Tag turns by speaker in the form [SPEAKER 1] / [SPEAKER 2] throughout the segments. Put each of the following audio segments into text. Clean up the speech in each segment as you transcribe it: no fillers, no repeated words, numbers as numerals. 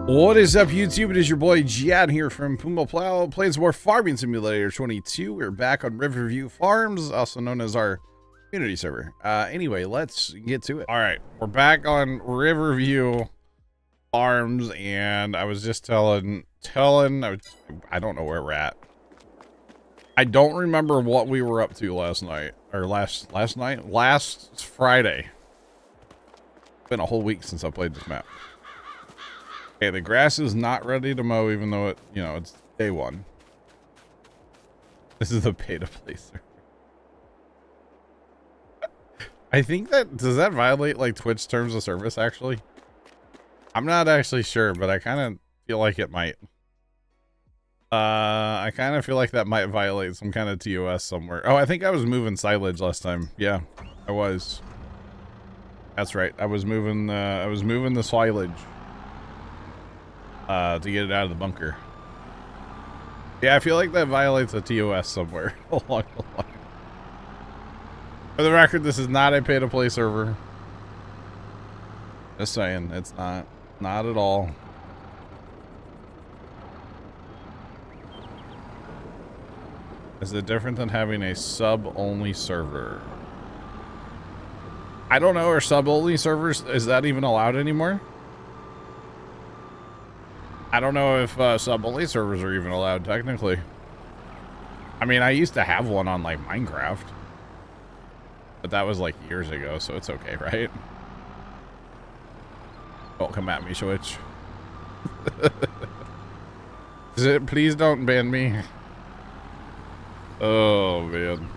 [SPEAKER 1] What is up, YouTube? It is your boy Jad here from Puma Plow, playing some more Farming Simulator 22. We're back on Riverview Farms, also known as our community server. Anyway, let's get to it. All right, we're back on Riverview Farms, and I was just telling, I don't know where we're at. I don't remember what we were up to last night, or last Friday. It's been a whole week since I played this map. Okay, the grass is not ready to mow, even though it, it's day one. This is a pay-to-play server. I think does that violate, like, Twitch terms of service, actually? I'm not actually sure, but I kind of feel like it might. I kind of feel like that might violate some kind of TOS somewhere. Oh, I think I was moving silage last time. Yeah, I was. That's right. I was moving the silage. To get it out of the bunker. Yeah, I feel like that violates a TOS somewhere along the line. For the record, this is not a pay-to-play server. Just saying, it's not. Not at all. Is it different than having a sub-only server? I don't know, are sub-only servers, is that even allowed anymore? I don't know if sub-only servers are even allowed, technically. I mean, I used to have one on, like, Minecraft. But that was, like, years ago, so it's okay, right? Don't come at me, Switch. Please don't ban me. Oh, man.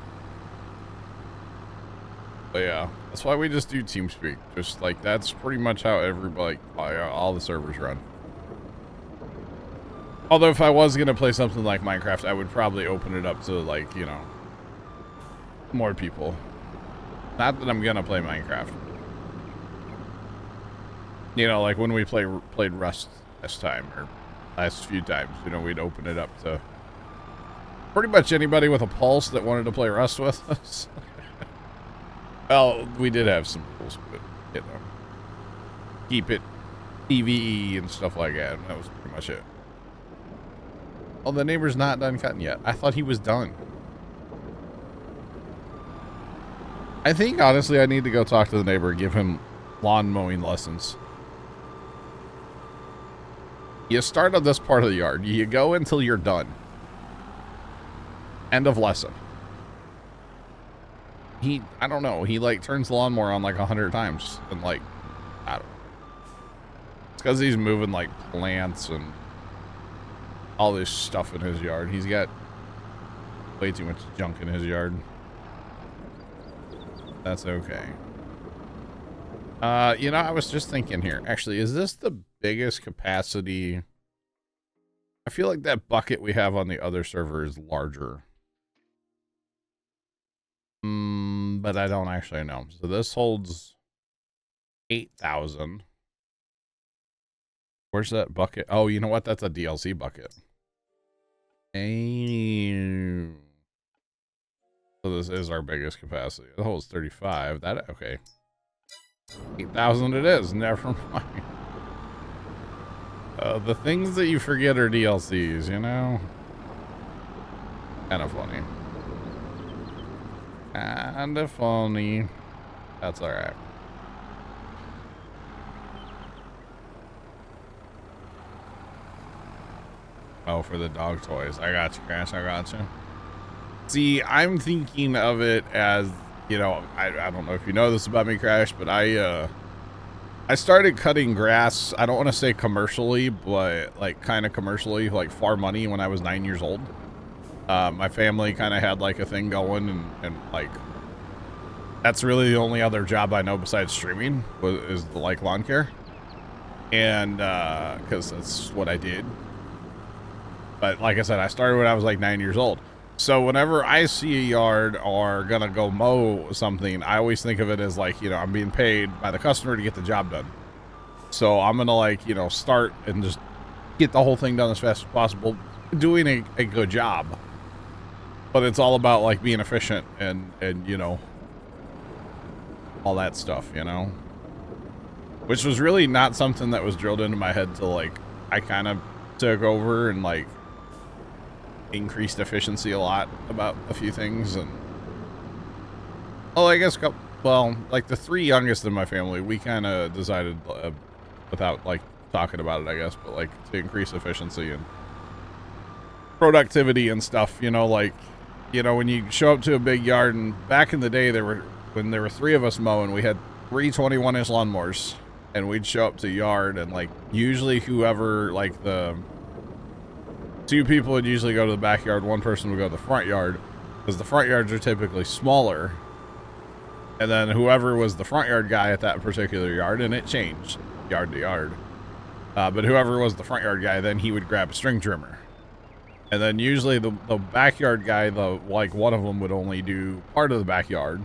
[SPEAKER 1] But yeah, that's why we just do TeamSpeak. Just, like, that's pretty much how everybody, all the servers run. Although if I was going to play something like Minecraft, I would probably open it up to, like, more people. Not that I'm going to play Minecraft. Like when we played Rust last time, or last few times, we'd open it up to pretty much anybody with a pulse that wanted to play Rust with us. Well, we did have some rules, but, keep it PvE and stuff like that. That was pretty much it. Oh, the neighbor's not done cutting yet. I thought he was done. I think, honestly, I need to go talk to the neighbor and give him lawn mowing lessons. You start on this part of the yard. You go until you're done. End of lesson. I don't know. He, like, turns the lawnmower on, like, 100 times. And, like, I don't know. It's because he's moving, like, plants and all this stuff in his yard. He's got way too much junk in his yard. That's okay. I was just thinking here. Actually, is this the biggest capacity? I feel like that bucket we have on the other server is larger. But I don't actually know. So this holds 8,000. Where's that bucket? Oh, you know what? That's a DLC bucket. So this is our biggest capacity. It holds 35. Okay. 8,000 it is. Never mind. The things that you forget are DLCs, Kind of funny. Kind of funny. That's alright. Oh, for the dog toys. I got you, Crash. I got you. See, I'm thinking of it as, I don't know if you know this about me, Crash, but I started cutting grass. I don't want to say commercially, but like kind of commercially, like for money when I was 9 years old. My family kind of had like a thing going, and like that's really the only other job I know besides streaming is like lawn care, and because that's what I did. But like I said, I started when I was like 9 years old. So whenever I see a yard or gonna go mow something, I always think of it as like, I'm being paid by the customer to get the job done. So I'm gonna like, start and just get the whole thing done as fast as possible, doing a good job. But it's all about like being efficient and all that stuff, Which was really not something that was drilled into my head till like I kind of took over and like increased efficiency a lot about a few things. And I guess like the three youngest in my family, we kind of decided without like talking about it, I guess, but like to increase efficiency and productivity and stuff, like, when you show up to a big yard, and back in the day when there were three of us mowing, we had 3 21-inch lawnmowers, and we'd show up to yard, and like usually whoever, like the two people would usually go to the backyard, one person would go to the front yard, because the front yards are typically smaller. And then whoever was the front yard guy at that particular yard, and it changed yard to yard, but whoever was the front yard guy, then he would grab a string trimmer. And then usually the backyard guy, like one of them would only do part of the backyard,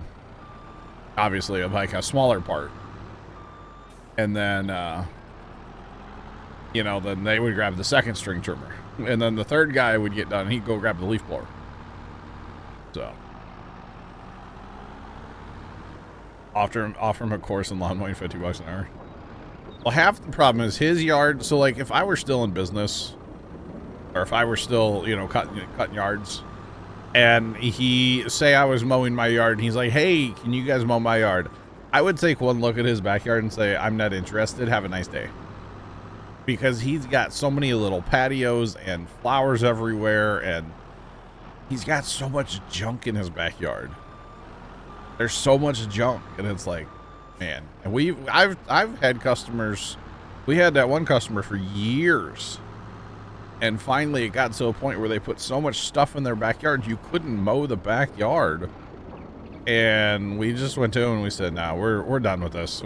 [SPEAKER 1] obviously like a smaller part. And then, then they would grab the second string trimmer. And then the third guy would get done, and he'd go grab the leaf blower. So offer him a course in lawn mowing, $50 an hour. Well, half the problem is his yard. So like if I were still in business, or if I were still, cutting yards, and say I was mowing my yard, and he's like, hey, can you guys mow my yard? I would take one look at his backyard and say, I'm not interested. Have a nice day. Because he's got so many little patios and flowers everywhere, and he's got so much junk in his backyard. There's so much junk, and it's like, man. And I've had customers. We had that one customer for years. And finally, it got to a point where they put so much stuff in their backyard, you couldn't mow the backyard. And we just went to him and we said, "No, we're done with this.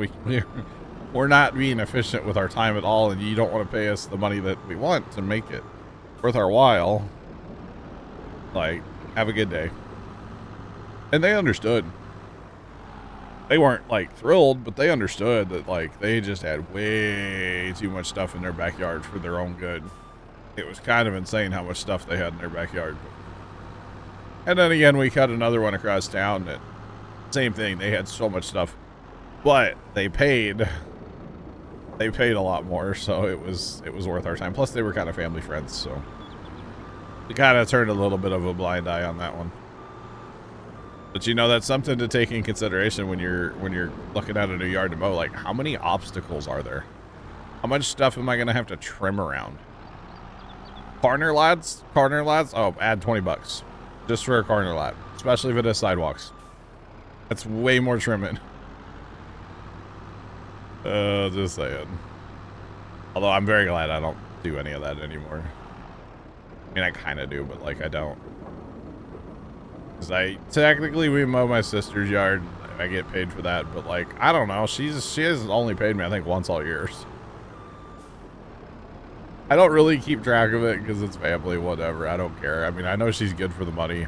[SPEAKER 1] We're not being efficient with our time at all, and you don't want to pay us the money that we want to make it worth our while. Like, have a good day." And they understood. They weren't like thrilled, but they understood that like they just had way too much stuff in their backyard for their own good. It was kind of insane how much stuff they had in their backyard. And then again, we cut another one across town, and same thing. They had so much stuff, but they paid a lot more, so it was worth our time. Plus, they were kind of family friends, so we kind of turned a little bit of a blind eye on that one. But that's something to take in consideration when you're looking at a new yard to mow. Like, how many obstacles are there? How much stuff am I gonna have to trim around? Corner lots. Oh, add $20 just for a corner lot, especially if it has sidewalks. That's way more trimming. Just saying. Although I'm very glad I don't do any of that anymore. I mean, I kind of do, but like I don't. Because technically we mow my sister's yard. I get paid for that, but like I don't know. She has only paid me I think once all year. I don't really keep track of it because it's family, whatever. I don't care. I mean, I know she's good for the money.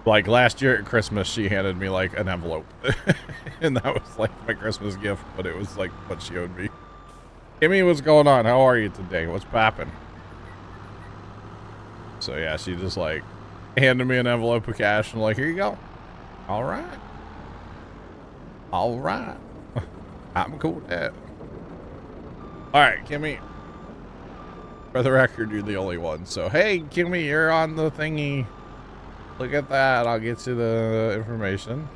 [SPEAKER 1] Like last year at Christmas, she handed me like an envelope. And that was like my Christmas gift, but it was like what she owed me. Kimmy, what's going on? How are you today? What's poppin'? So yeah, she just like handed me an envelope of cash and like, here you go. All right. I'm cool with that. All right, Kimmy. For the record, you're the only one. So, hey, Kimmy, you're on the thingy. Look at that. I'll get you the information.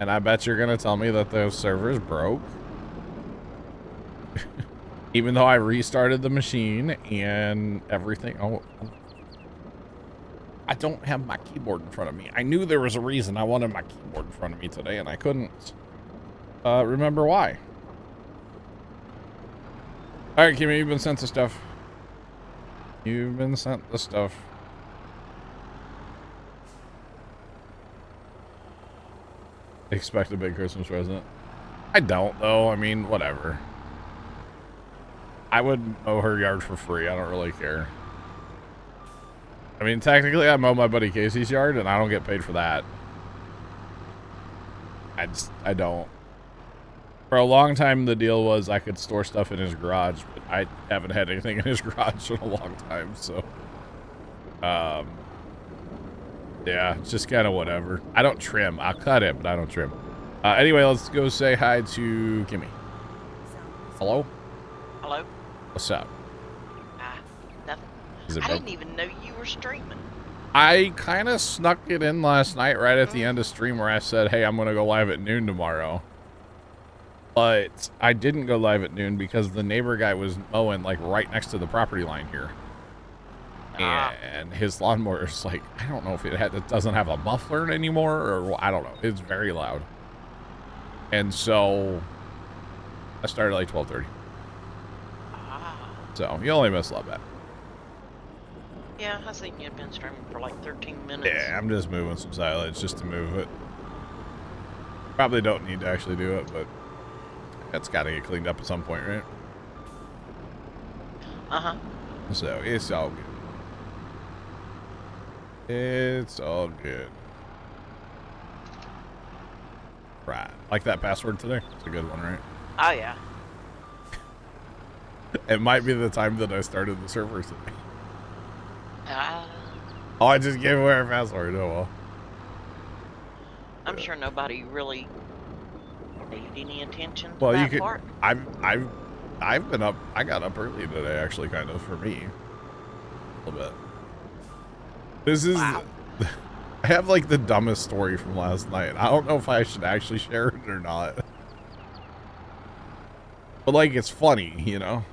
[SPEAKER 1] And I bet you're going to tell me that the server's broke. Even though I restarted the machine and everything. Oh, I don't have my keyboard in front of me. I knew there was a reason I wanted my keyboard in front of me today, and I couldn't remember why. All right, Kimmy, you've been sent the stuff. Expect a big Christmas present. I don't, though. I mean, whatever. I would mow her yard for free. I don't really care. I mean, technically, I mow my buddy Casey's yard, and I don't get paid for that. I don't. For a long time, the deal was I could store stuff in his garage, but I haven't had anything in his garage in a long time, so. Yeah, it's just kind of whatever. I don't trim. I'll cut it, but I don't trim. Anyway, let's go say hi to Kimmy. Hello?
[SPEAKER 2] Hello?
[SPEAKER 1] What's up?
[SPEAKER 2] Nothing.
[SPEAKER 1] Is it
[SPEAKER 2] I
[SPEAKER 1] broke?
[SPEAKER 2] didn't even know you were streaming.
[SPEAKER 1] I kind of snuck it in last night right at the end of stream where I said, hey, I'm going to go live at noon tomorrow. But I didn't go live at noon because the neighbor guy was mowing like right next to the property line here. And his lawnmower is like, I don't know if it doesn't have a muffler anymore or I don't know. It's very loud. And so I started like 12:30. So you only missed a lot bit.
[SPEAKER 2] Yeah, I seen you've been streaming for like 13 minutes.
[SPEAKER 1] Yeah, I'm just moving some silage just to move it. Probably don't need to actually do it, but it's got to get cleaned up at some point, right?
[SPEAKER 2] Uh-huh.
[SPEAKER 1] So it's all good. It's all good. Right. Like that password today? It's a good one, right?
[SPEAKER 2] Oh, yeah.
[SPEAKER 1] It might be the time that I started the server today.
[SPEAKER 2] Oh,
[SPEAKER 1] I just gave away our password. Oh, well.
[SPEAKER 2] I'm sure nobody really paid any attention to
[SPEAKER 1] Well,
[SPEAKER 2] that
[SPEAKER 1] you could.
[SPEAKER 2] part.
[SPEAKER 1] I've been up. I got up early today, actually, kind of for me. A little bit. This is.
[SPEAKER 2] Wow.
[SPEAKER 1] I have like the dumbest story from last night. I don't know if I should actually share it or not. But like, it's funny, you know.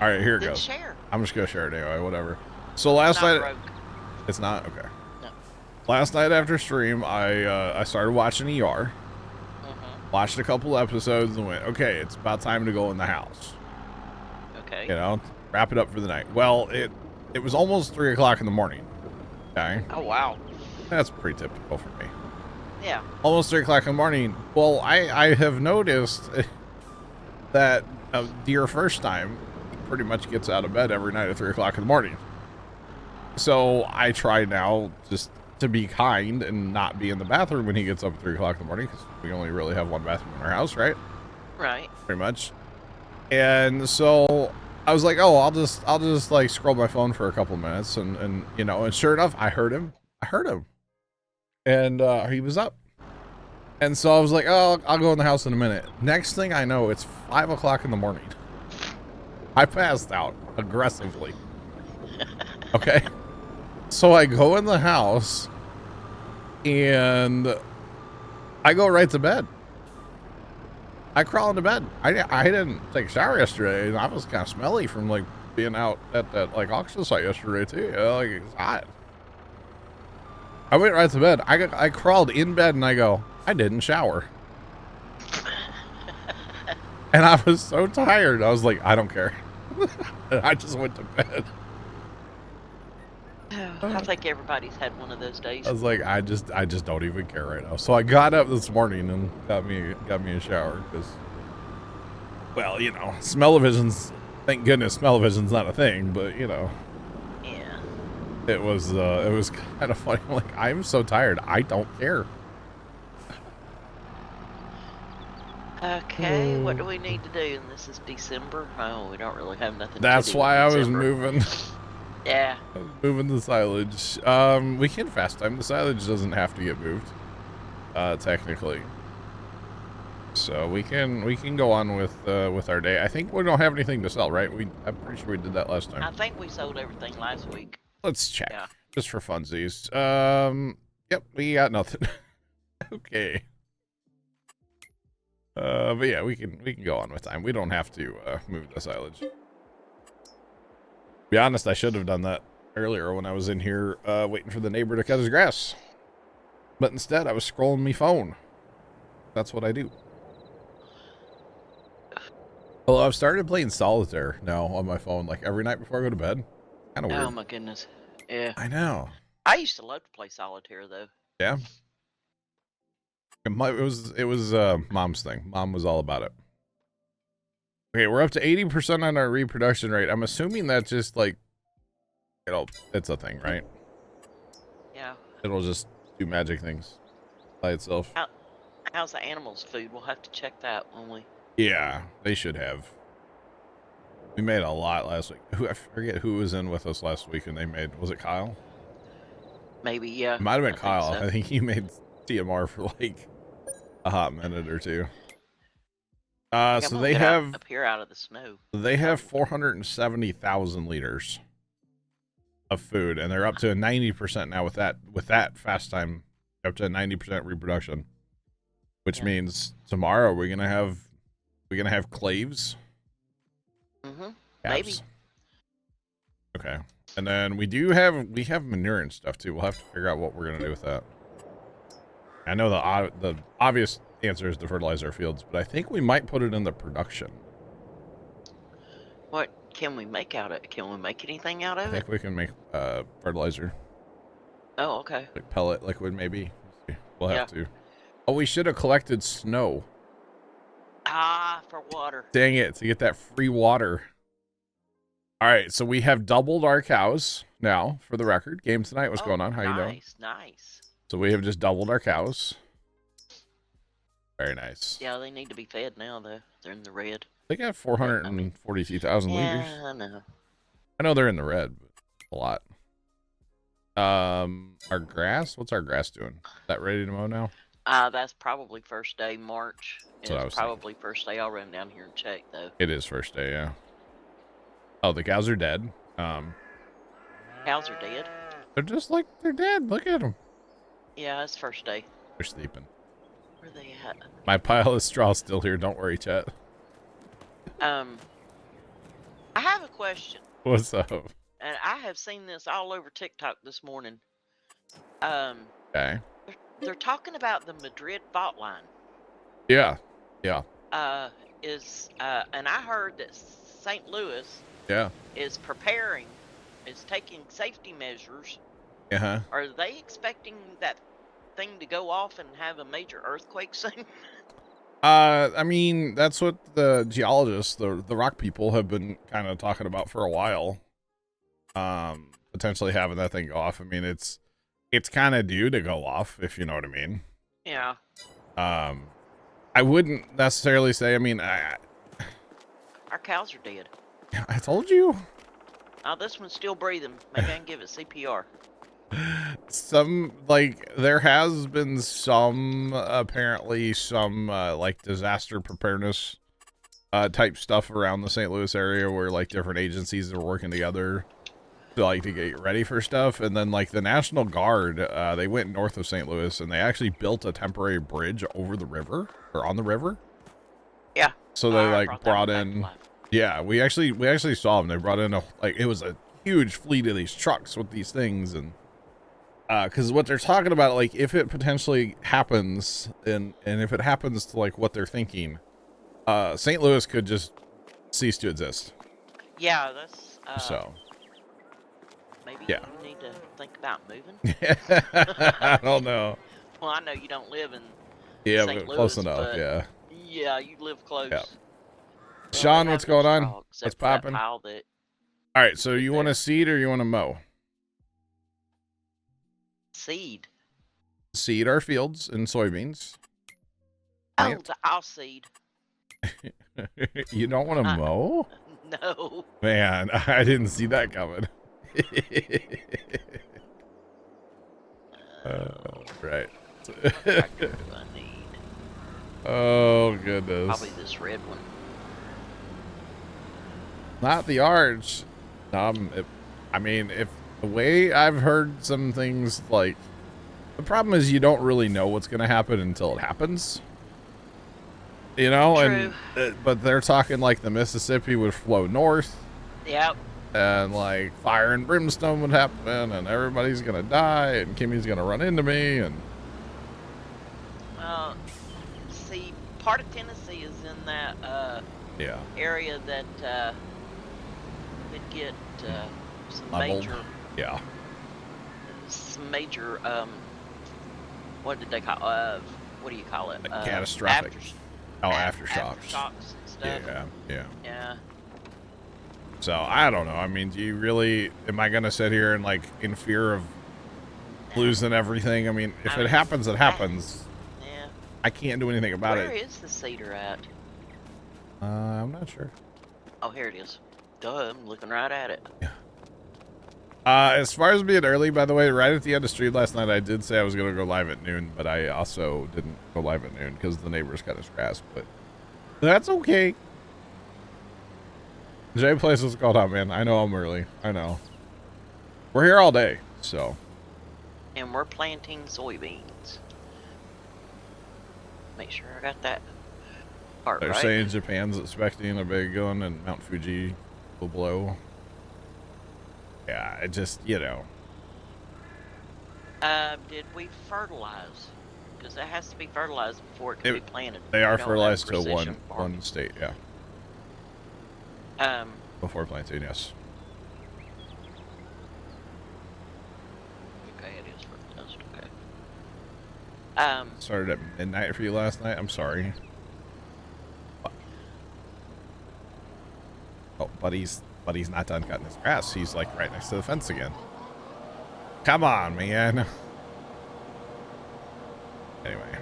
[SPEAKER 1] All right, here it goes.
[SPEAKER 2] Share.
[SPEAKER 1] I'm just gonna share it anyway. Whatever. So last night.
[SPEAKER 2] Broke.
[SPEAKER 1] It's not okay.
[SPEAKER 2] No.
[SPEAKER 1] Last night after stream, I started watching ER. Watched a couple episodes and went, okay, it's about time to go in the house.
[SPEAKER 2] Okay.
[SPEAKER 1] You know, wrap it up for the night. Well, it was almost 3 o'clock in the morning. Okay.
[SPEAKER 2] Oh, wow.
[SPEAKER 1] That's pretty typical for me.
[SPEAKER 2] Yeah.
[SPEAKER 1] Almost 3 o'clock in the morning. Well, I have noticed that dear first time pretty much gets out of bed every night at 3 o'clock in the morning. So I try now just to be kind and not be in the bathroom when he gets up at 3 o'clock in the morning, because we only really have one bathroom in our house, right?
[SPEAKER 2] Right.
[SPEAKER 1] Pretty much. And so I was like, oh, I'll just like scroll my phone for a couple minutes, and you know, and sure enough, I heard him, and he was up. And so I was like, oh, I'll go in the house in a minute. Next thing I know, it's 5 o'clock in the morning. I passed out aggressively. Okay. So I go in the house and I go right to bed. I crawl into bed. I didn't take a shower yesterday, and I was kind of smelly from like being out at that like auction site yesterday too. You know, like it's hot. I went right to bed. I crawled in bed and I go, I didn't shower. And I was so tired. I was like, I don't care. And I just went to bed.
[SPEAKER 2] I think everybody's had one of those days.
[SPEAKER 1] I was like, I just don't even care right now. So I got up this morning and got me a shower because, well, you know, smell-o-vision's, thank goodness smell-o-vision's not a thing, but you know,
[SPEAKER 2] Yeah.
[SPEAKER 1] it was kind of funny. I'm like, I'm so tired. I don't care.
[SPEAKER 2] Okay, what do we need to do? And this is December. Oh, we don't really have nothing.
[SPEAKER 1] That's
[SPEAKER 2] to do
[SPEAKER 1] why
[SPEAKER 2] in
[SPEAKER 1] I was
[SPEAKER 2] December.
[SPEAKER 1] moving.
[SPEAKER 2] Yeah.
[SPEAKER 1] I was moving the silage. We can fast time. The silage doesn't have to get moved, technically. So we can go on with our day. I think we don't have anything to sell, right? I'm pretty sure we did that last time.
[SPEAKER 2] I think we sold everything last week.
[SPEAKER 1] Let's check.
[SPEAKER 2] Yeah.
[SPEAKER 1] Just for funsies. Yep, we got nothing. Okay. But yeah, we can go on with time. We don't have to move the silage. Be honest, I should have done that earlier when I was in here waiting for the neighbor to cut his grass. But instead, I was scrolling my phone. That's what I do. Well, I've started playing solitaire now on my phone, like every night before I go to bed. Kind of weird.
[SPEAKER 2] Oh my goodness. Yeah.
[SPEAKER 1] I know.
[SPEAKER 2] I used to love to play solitaire though.
[SPEAKER 1] Yeah. It was Mom's thing. Mom was all about it. Okay, we're up to 80% on our reproduction rate. I'm assuming that just like, it's a thing, right?
[SPEAKER 2] Yeah.
[SPEAKER 1] It'll just do magic things by itself.
[SPEAKER 2] How's the animals' food? We'll have to check that when we.
[SPEAKER 1] Yeah, they should have. We made a lot last week. I forget who was in with us last week and they made, was it Kyle?
[SPEAKER 2] Maybe, yeah.
[SPEAKER 1] It might have been Kyle.
[SPEAKER 2] So.
[SPEAKER 1] I think he made TMR for like a hot minute or two.
[SPEAKER 2] Like, I'm
[SPEAKER 1] So
[SPEAKER 2] gonna
[SPEAKER 1] they
[SPEAKER 2] get
[SPEAKER 1] have
[SPEAKER 2] up here out of the snow.
[SPEAKER 1] 470,000 liters of food, and they're up to 90% now with that fast time, up to 90% reproduction, which means tomorrow we're gonna have claves.
[SPEAKER 2] Mm-hmm.
[SPEAKER 1] Calves.
[SPEAKER 2] Maybe.
[SPEAKER 1] Okay, and then we have manure and stuff too. We'll have to figure out what we're gonna do with that. I know the obvious answer is to fertilize our fields, but I think we might put it in the production.
[SPEAKER 2] What can we make out of it? Can we make anything out of
[SPEAKER 1] I
[SPEAKER 2] it?
[SPEAKER 1] think we can make fertilizer.
[SPEAKER 2] Oh, okay.
[SPEAKER 1] Like pellet liquid, maybe. We'll have to. Oh, we should have collected snow.
[SPEAKER 2] Ah, for water.
[SPEAKER 1] Dang it, to get that free water. All right, so we have doubled our cows now, for the record. Game tonight, what's going on? How you doing?
[SPEAKER 2] Nice, nice.
[SPEAKER 1] So we have just doubled our cows. Very nice.
[SPEAKER 2] Yeah, they need to be fed now, though. They're in the red.
[SPEAKER 1] They got 442,000 liters.
[SPEAKER 2] Yeah, I know.
[SPEAKER 1] I know they're in the red, but a lot. Our grass? What's our grass doing? Is that ready to mow now?
[SPEAKER 2] That's probably first day March.
[SPEAKER 1] That's what I was
[SPEAKER 2] probably first day. I'll run down here and check, though.
[SPEAKER 1] It is first day, yeah. Oh, the cows are dead.
[SPEAKER 2] Cows are dead?
[SPEAKER 1] They're dead. Look at them.
[SPEAKER 2] Yeah, it's first day.
[SPEAKER 1] They're sleeping.
[SPEAKER 2] Where are they at?
[SPEAKER 1] My pile of straw is still here. Don't worry, chat.
[SPEAKER 2] I have a question.
[SPEAKER 1] What's up?
[SPEAKER 2] And I have seen this all over TikTok this morning.
[SPEAKER 1] Okay.
[SPEAKER 2] They're talking about the Madrid fault line.
[SPEAKER 1] Yeah. Yeah.
[SPEAKER 2] And I heard that St. Louis is taking safety measures.
[SPEAKER 1] Uh-huh.
[SPEAKER 2] Are they expecting that thing to go off and have a major earthquake soon?
[SPEAKER 1] I mean, that's what the geologists, the rock people, have been kind of talking about for a while. Potentially having that thing go off. I mean, it's kind of due to go off, if you know what I mean.
[SPEAKER 2] Yeah.
[SPEAKER 1] I wouldn't necessarily say. I mean,
[SPEAKER 2] our cows are dead.
[SPEAKER 1] I told you.
[SPEAKER 2] Oh, this one's still breathing. Maybe I can give it CPR.
[SPEAKER 1] There has been some like disaster preparedness type stuff around the St. Louis area where like different agencies are working together to get ready for stuff. And then like the National Guard, they went north of St. Louis and they actually built a temporary bridge over the river or on the river.
[SPEAKER 2] Yeah.
[SPEAKER 1] So they brought in. Yeah, we actually saw them. They brought in it was a huge fleet of these trucks with these things. And because what they're talking about, like if it potentially happens and if it happens to like what they're thinking, St. Louis could just cease to exist.
[SPEAKER 2] Yeah, that's
[SPEAKER 1] so
[SPEAKER 2] maybe you need to think about moving.
[SPEAKER 1] I don't know.
[SPEAKER 2] Well, I know you don't live in
[SPEAKER 1] St.
[SPEAKER 2] Louis,
[SPEAKER 1] close enough.
[SPEAKER 2] Yeah, you live close.
[SPEAKER 1] Yeah. Sean, what's going on? What's popping?
[SPEAKER 2] All
[SPEAKER 1] right, so you want to seed or you want to mow?
[SPEAKER 2] Seed.
[SPEAKER 1] Seed our fields in soybeans.
[SPEAKER 2] Oh, I'll seed.
[SPEAKER 1] You don't want to mow?
[SPEAKER 2] No.
[SPEAKER 1] Man, I didn't see that coming. Right.
[SPEAKER 2] What do I need?
[SPEAKER 1] Oh, goodness.
[SPEAKER 2] Probably this red one.
[SPEAKER 1] Not the arch. I mean, if the way I've heard some things, like, the problem is you don't really know what's going to happen until it happens. You know?
[SPEAKER 2] True.
[SPEAKER 1] But they're talking like the Mississippi would flow north.
[SPEAKER 2] Yep.
[SPEAKER 1] And like fire and brimstone would happen and everybody's going to die and Kimmy's going to run into me and...
[SPEAKER 2] See, part of Tennessee is in that area that could get some
[SPEAKER 1] leveled.
[SPEAKER 2] major what did they call what do you call it?
[SPEAKER 1] Catastrophic. Aftershocks.
[SPEAKER 2] Aftershocks and stuff. Yeah.
[SPEAKER 1] So I don't know. I mean, do you really? Am I gonna sit here and like in fear of losing everything? I mean, if it happens, it happens.
[SPEAKER 2] Yeah.
[SPEAKER 1] I can't do anything about it.
[SPEAKER 2] Where is the cedar at?
[SPEAKER 1] I'm not sure.
[SPEAKER 2] Oh, here it is. Duh, I'm looking right at it.
[SPEAKER 1] Yeah. As far as being early, by the way, right at the end of stream last night, I did say I was gonna go live at noon, but I also didn't go live at noon because the neighbors cut his grass. But That's okay. Jay Place is called out, man. I know I'm early. I know. We're here all day, so.
[SPEAKER 2] And we're planting soybeans. Make sure I got that part
[SPEAKER 1] They're
[SPEAKER 2] right.
[SPEAKER 1] saying Japan's expecting a big one and Mount Fuji will blow. Yeah, it just, you know.
[SPEAKER 2] Did we fertilize? Because it has to be fertilized before it can be planted.
[SPEAKER 1] They are fertilized to one state, yeah. Before planting, yes.
[SPEAKER 2] Okay, it is fertilized. Okay.
[SPEAKER 1] Started at midnight for you last night. I'm sorry. Oh, buddy's not done cutting his grass. He's like right next to the fence again. Come on, man. Anyway.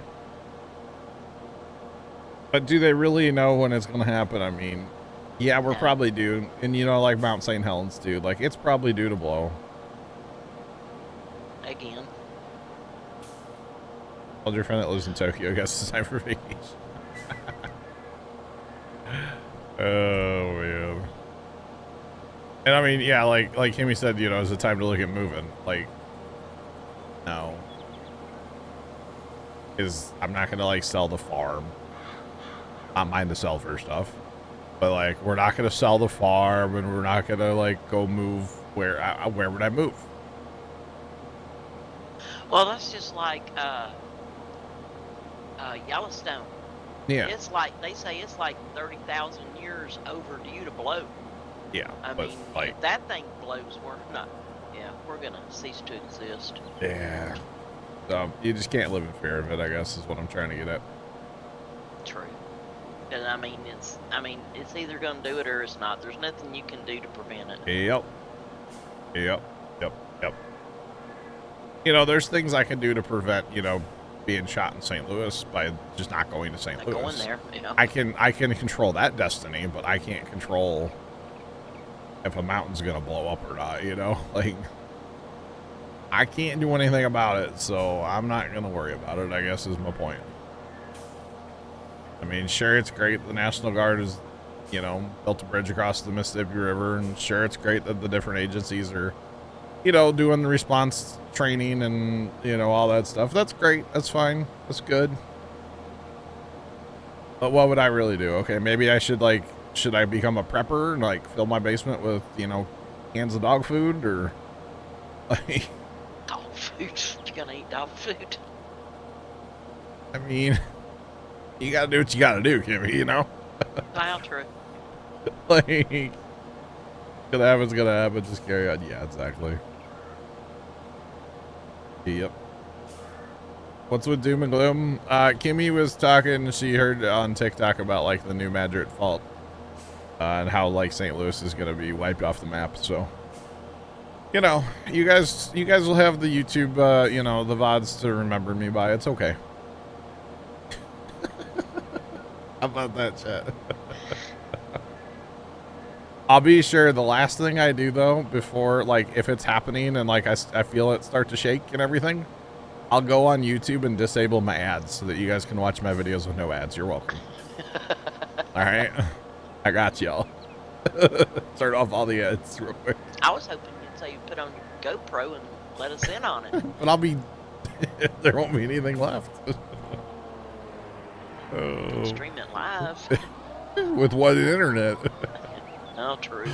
[SPEAKER 1] But do they really know when it's going to happen? I mean, yeah, we're probably due. And you know, like Mount St. Helens, dude, like it's probably due to blow.
[SPEAKER 2] Again.
[SPEAKER 1] Told your friend that lives in Tokyo, I guess it's time for vacation. Oh, man. And I mean, yeah, like Kimmy said, you know, it's a time to look at moving. Like, no. Because I'm not going to, like, sell the farm. Not mine to sell for stuff. But, like, we're not going to sell the farm, and we're not going to, like, go move where would I move?
[SPEAKER 2] Well, that's just like Yellowstone.
[SPEAKER 1] Yeah.
[SPEAKER 2] It's like, they say it's like 30,000 years overdue to blow.
[SPEAKER 1] Yeah.
[SPEAKER 2] I mean, like, if that thing blows, we're not, we're going to cease to exist.
[SPEAKER 1] Yeah. So, you just can't live in fear of it, I guess, is what I'm trying to get at.
[SPEAKER 2] True. And I mean, it's either going to do it or it's not. There's nothing you can do to prevent it.
[SPEAKER 1] Yep. You know, there's things I can do to prevent, you know, being shot in St. Louis by just not going to St. Louis.
[SPEAKER 2] Going there, yeah.
[SPEAKER 1] I can control that destiny, but I can't control if a mountain's gonna blow up or not, you know? Like, I can't do anything about it, so I'm not gonna worry about it, I guess is my point. I mean, sure, it's great the National Guard has, you know, built a bridge across the Mississippi River, and sure, it's great that the different agencies are, you know, doing the response training and, you know, all that stuff. That's great. That's fine. That's good. But what would I really do? Okay, maybe I should, like, should I become a prepper and, like, fill my basement with, you know, cans of dog food, or, like...
[SPEAKER 2] Dog food? You gonna eat dog food?
[SPEAKER 1] I mean, you gotta do what you gotta do, Kimmy, you know?
[SPEAKER 2] Well, true.
[SPEAKER 1] Like, gonna happen, just carry on. Yeah, exactly. Yep. What's with doom and gloom? Kimmy was talking, she heard on TikTok about, like, the new Madrid fault. And how, like, St. Louis is gonna be wiped off the map, so. You know, you guys will have the YouTube, you know, the VODs to remember me by. It's okay. How about that, chat? I'll be sure the last thing I do, though, before, like, if it's happening and, like, I feel it start to shake and everything, I'll go on YouTube and disable my ads so that you guys can watch my videos with no ads. You're welcome. All right? I got y'all. Start off all the ads real quick.
[SPEAKER 2] I was hoping you'd say you put on your GoPro and let us in on it.
[SPEAKER 1] But I'll be... there won't be anything left. Oh.
[SPEAKER 2] Stream it live.
[SPEAKER 1] With what internet?
[SPEAKER 2] Oh, true.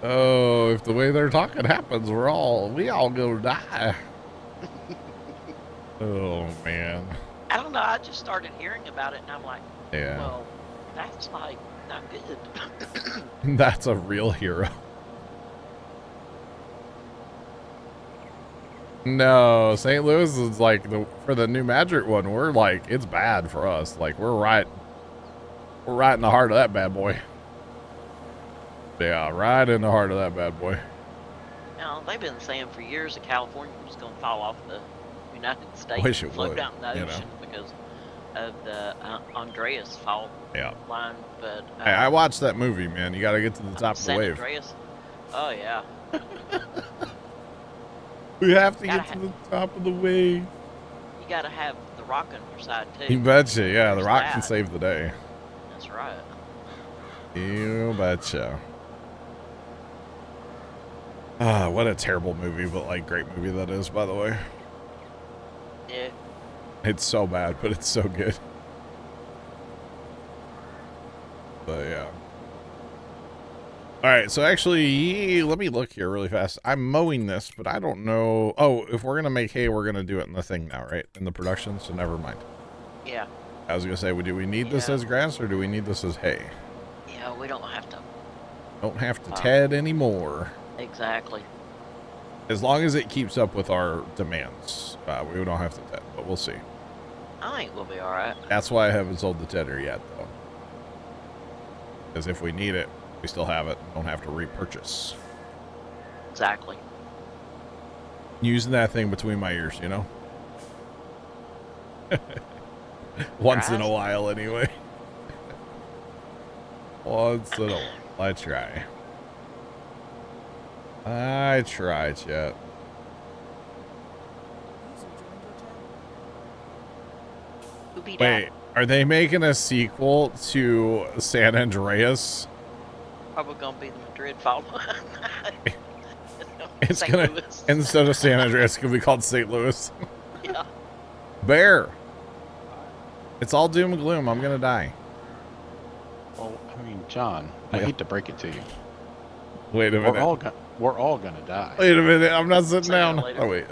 [SPEAKER 1] Oh, if the way they're talking happens, we all gonna die. Oh, man.
[SPEAKER 2] I don't know. I just started hearing about it, and I'm like,
[SPEAKER 1] yeah.
[SPEAKER 2] Well, that's, like, not good.
[SPEAKER 1] That's a real hero. No, St. Louis is like, for the new Magic one, we're like, it's bad for us. Like, we're right in the heart of that bad boy. Yeah, right in the heart of that bad boy.
[SPEAKER 2] Now, they've been saying for years that California was going to fall off the United States
[SPEAKER 1] Wish
[SPEAKER 2] and
[SPEAKER 1] it
[SPEAKER 2] float
[SPEAKER 1] would,
[SPEAKER 2] out in the
[SPEAKER 1] you
[SPEAKER 2] ocean
[SPEAKER 1] know.
[SPEAKER 2] because of the Andreas fault line. But
[SPEAKER 1] hey, I watched that movie, man. You got to get to the top of the wave.
[SPEAKER 2] Andreas. Oh, yeah.
[SPEAKER 1] We have to get to the top of the wave.
[SPEAKER 2] You got to have the rock on your side too.
[SPEAKER 1] You betcha. Yeah,
[SPEAKER 2] There's
[SPEAKER 1] the rock
[SPEAKER 2] that.
[SPEAKER 1] can save the day.
[SPEAKER 2] That's right.
[SPEAKER 1] You betcha. Ah, what a terrible movie, but like great movie that is, by the way.
[SPEAKER 2] Yeah.
[SPEAKER 1] It's so bad, but it's so good. But yeah. All right, so actually, let me look here really fast. I'm mowing this, but I don't know. Oh, if we're gonna make hay, we're gonna do it in the thing now, right? In the production, so never mind.
[SPEAKER 2] Yeah.
[SPEAKER 1] I was gonna say, do we need this as grass or do we need this as hay?
[SPEAKER 2] Yeah, we don't have to.
[SPEAKER 1] Don't have to TED anymore.
[SPEAKER 2] Exactly.
[SPEAKER 1] As long as it keeps up with our demands, we don't have to TED, but we'll see.
[SPEAKER 2] I think we'll be all right.
[SPEAKER 1] That's why I haven't sold the tedder yet, though. Because if we need it, we still have it. Don't have to repurchase.
[SPEAKER 2] Exactly.
[SPEAKER 1] Using that thing between my ears, you know? Once in a while, anyway. Once in a while. I try. I try, chat. Wait, are they making a sequel to San Andreas?
[SPEAKER 2] Probably gonna be the Madrid follow.
[SPEAKER 1] It's gonna, instead of San Andreas, it's gonna be called St. Louis.
[SPEAKER 2] Yeah.
[SPEAKER 1] Bear. It's all doom and gloom. I'm gonna die.
[SPEAKER 3] Well, I mean, John, I hate to break it to you.
[SPEAKER 1] Wait a minute.
[SPEAKER 3] We're all gonna die.
[SPEAKER 1] Wait a minute. I'm not sitting down. Oh wait.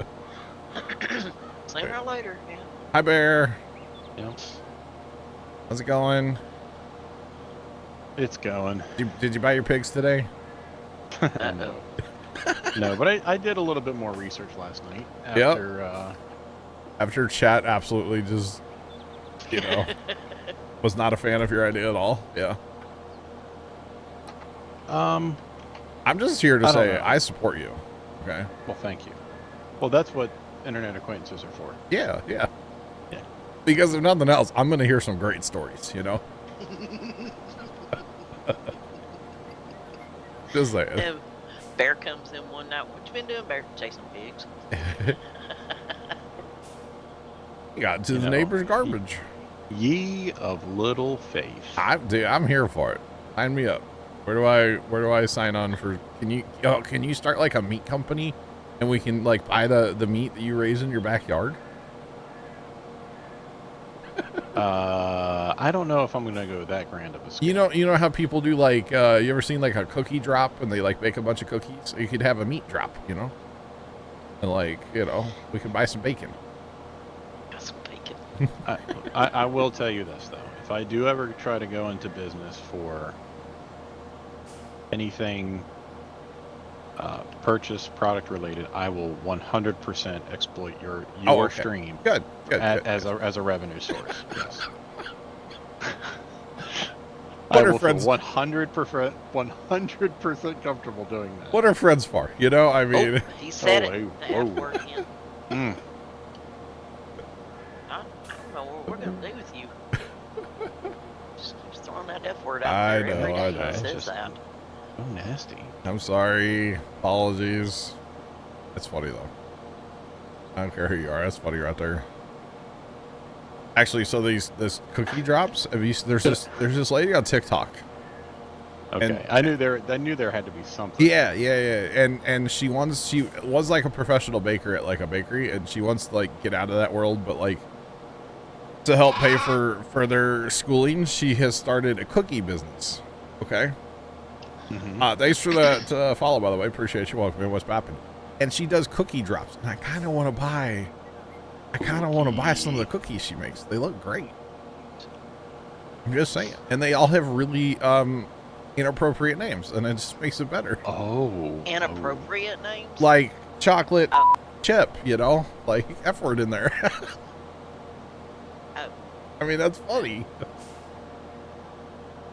[SPEAKER 2] Same here later. Yeah.
[SPEAKER 1] Hi, Bear.
[SPEAKER 3] Yep.
[SPEAKER 1] How's it going?
[SPEAKER 3] It's going.
[SPEAKER 1] Did you buy your pigs today?
[SPEAKER 3] No. No, but I did a little bit more research last night after
[SPEAKER 1] after chat absolutely just, you know, was not a fan of your idea at all. Yeah. I'm just here to say I support you. Okay.
[SPEAKER 3] Well, thank you. Well, that's what internet acquaintances are for.
[SPEAKER 1] Yeah, yeah. Yeah. Because if nothing else, I'm going to hear some great stories, you know? Just saying.
[SPEAKER 2] And Bear comes in one night. What you been doing, Bear? Chasing pigs.
[SPEAKER 1] Got to the neighbor's garbage.
[SPEAKER 3] Ye of little faith.
[SPEAKER 1] I'm here for it. Sign me up. Where do I sign on for? Can you start like a meat company, and we can like buy the meat that you raise in your backyard?
[SPEAKER 3] I don't know if I'm gonna go that grand of a scale.
[SPEAKER 1] You know how people do like you ever seen like a cookie drop and they like bake a bunch of cookies? You could have a meat drop, you know, and like we could buy some bacon.
[SPEAKER 2] Got some bacon.
[SPEAKER 3] I will tell you this though, if I do ever try to go into business for anything purchase product related, I will 100% exploit your stream.
[SPEAKER 1] Good.
[SPEAKER 3] As a revenue source. Yes.
[SPEAKER 1] What
[SPEAKER 3] I
[SPEAKER 1] are
[SPEAKER 3] will
[SPEAKER 1] friends?
[SPEAKER 3] 100% comfortable doing that.
[SPEAKER 1] What are friends for? You know, I mean.
[SPEAKER 2] He said it.
[SPEAKER 3] Whoa.
[SPEAKER 2] The F word again. I don't know what we're gonna do with you. Just keeps throwing that F word out there. Every day he says that.
[SPEAKER 3] So nasty.
[SPEAKER 1] I'm sorry. Apologies. That's funny though. I don't care who you are. That's funny right there. Actually, so this cookie drops. There's this lady on TikTok.
[SPEAKER 3] Okay, I knew there had to be something.
[SPEAKER 1] Yeah. And she was like a professional baker at like a bakery, and she wants to like get out of that world, but like to help pay for their schooling, she has started a cookie business. Okay.
[SPEAKER 3] Mm-hmm.
[SPEAKER 1] Thanks for the follow, by the way. Appreciate you. Welcome in. What's poppin'? And she does cookie drops, and I kind of want to buy some of the cookies she makes. They look great. I'm just saying, and they all have really inappropriate names, and it just makes it better.
[SPEAKER 3] Oh,
[SPEAKER 2] inappropriate names
[SPEAKER 1] like chocolate chip, you know, like F word in there. I mean, that's funny.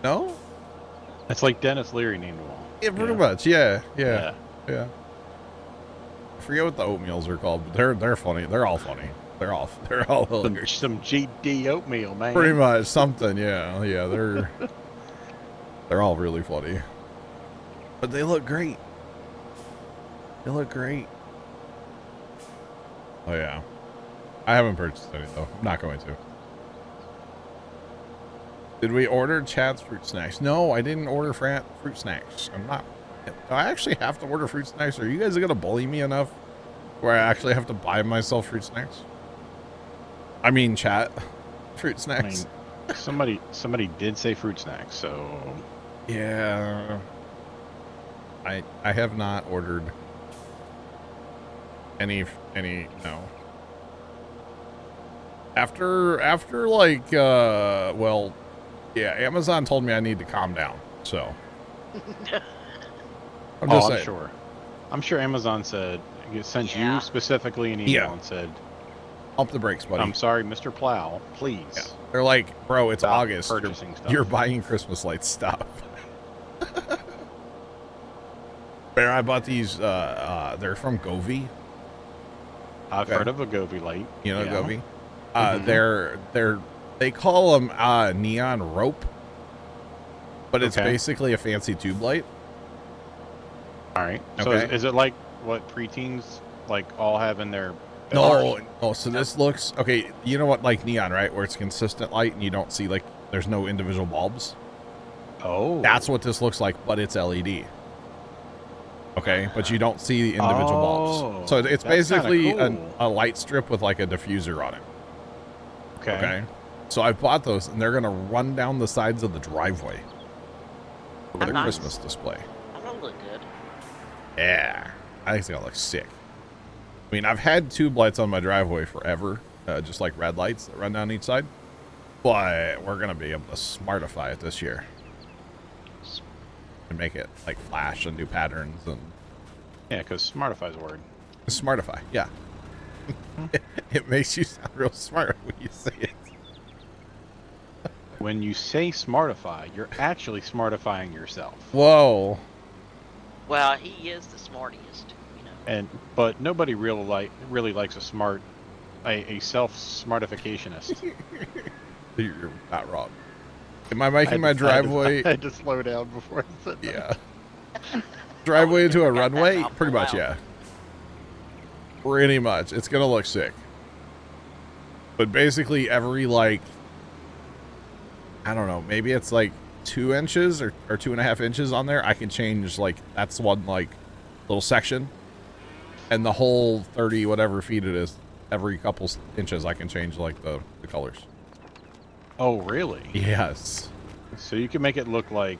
[SPEAKER 1] No.
[SPEAKER 3] That's like Dennis Leary named them all.
[SPEAKER 1] Yeah, pretty much. Yeah. I forget what the oatmeals are called, but they're funny. They're all funny. They're all
[SPEAKER 3] some GD oatmeal, man.
[SPEAKER 1] Pretty much something. Yeah. They're all really funny, but they look great. Oh yeah. I haven't purchased any though. I'm not going to. Did we order Chad's fruit snacks? No, I didn't order fruit snacks. I'm not. Do I actually have to order fruit snacks? Are you guys gonna bully me enough where I actually have to buy myself fruit snacks? I mean, chat, fruit snacks.
[SPEAKER 3] I mean, somebody did say fruit snacks, so
[SPEAKER 1] yeah. I have not ordered any no. After like well, yeah, Amazon told me I need to calm down, so I'm just saying.
[SPEAKER 3] sure. I'm sure Amazon sent you specifically an email and said,
[SPEAKER 1] "Pump the brakes, buddy.
[SPEAKER 3] I'm sorry, Mr. Plow, please."
[SPEAKER 1] Yeah. They're like, "Bro, it's
[SPEAKER 3] Stop
[SPEAKER 1] August.
[SPEAKER 3] purchasing stuff.
[SPEAKER 1] You're buying Christmas lights. Stop." Bear, I bought these. They're from Govee.
[SPEAKER 3] I've heard of a Govee light.
[SPEAKER 1] You know Govee? They call them neon rope, but it's basically a fancy tube light.
[SPEAKER 3] All right. So is it like what preteens like all have in their?
[SPEAKER 1] No. So this looks okay. You know what, like neon, right? Where it's consistent light and you don't see like there's no individual bulbs.
[SPEAKER 3] Oh.
[SPEAKER 1] That's what this looks like, but it's LED. Okay, but you don't see the individual bulbs. So it's basically
[SPEAKER 3] cool.
[SPEAKER 1] a light strip with like a diffuser on it.
[SPEAKER 3] Okay.
[SPEAKER 1] So I bought those, and they're gonna run down the sides of the driveway for the Christmas display.
[SPEAKER 2] That'll look good.
[SPEAKER 1] Yeah, I think it's gonna look sick. I mean, I've had tube lights on my driveway forever, just like red lights that run down each side. But we're gonna be able to smartify it this year and make it like flash and do patterns and.
[SPEAKER 3] Yeah, because smartify's a word.
[SPEAKER 1] Smartify, yeah. It makes you sound real smart when you say it.
[SPEAKER 3] When you say smartify, you're actually smartifying yourself.
[SPEAKER 1] Whoa.
[SPEAKER 2] Well, he is the smartiest, you know.
[SPEAKER 3] But nobody really likes a self-smartificationist.
[SPEAKER 1] You're not wrong. Am I making my driveway?
[SPEAKER 3] I had to slow down before I said that.
[SPEAKER 1] Yeah. Driveway into a runway? Pretty much, yeah. Pretty much. It's gonna look sick. But basically every like, I don't know, maybe it's like 2 inches or 2.5 inches on there, I can change like, that's one like little section. And the whole 30 whatever feet it is, every couple inches I can change like the colors.
[SPEAKER 3] Oh, really?
[SPEAKER 1] Yes.
[SPEAKER 3] So you can make it look like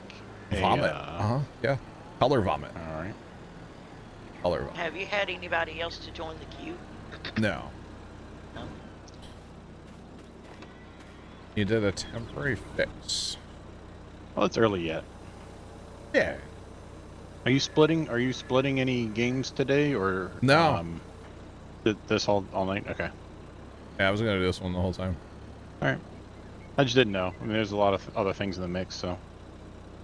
[SPEAKER 3] a
[SPEAKER 1] vomit. Yeah. Color vomit.
[SPEAKER 3] All right.
[SPEAKER 1] Color vomit.
[SPEAKER 2] Have you had anybody else to join the queue?
[SPEAKER 1] No.
[SPEAKER 2] No.
[SPEAKER 1] You did a temporary fix.
[SPEAKER 3] Well, it's early yet.
[SPEAKER 1] Yeah.
[SPEAKER 3] Are you splitting any games today or
[SPEAKER 1] no?
[SPEAKER 3] This all night? Okay.
[SPEAKER 1] Yeah, I was gonna do this one the whole time.
[SPEAKER 3] All right. I just didn't know. I mean, there's a lot of other things in the mix, so.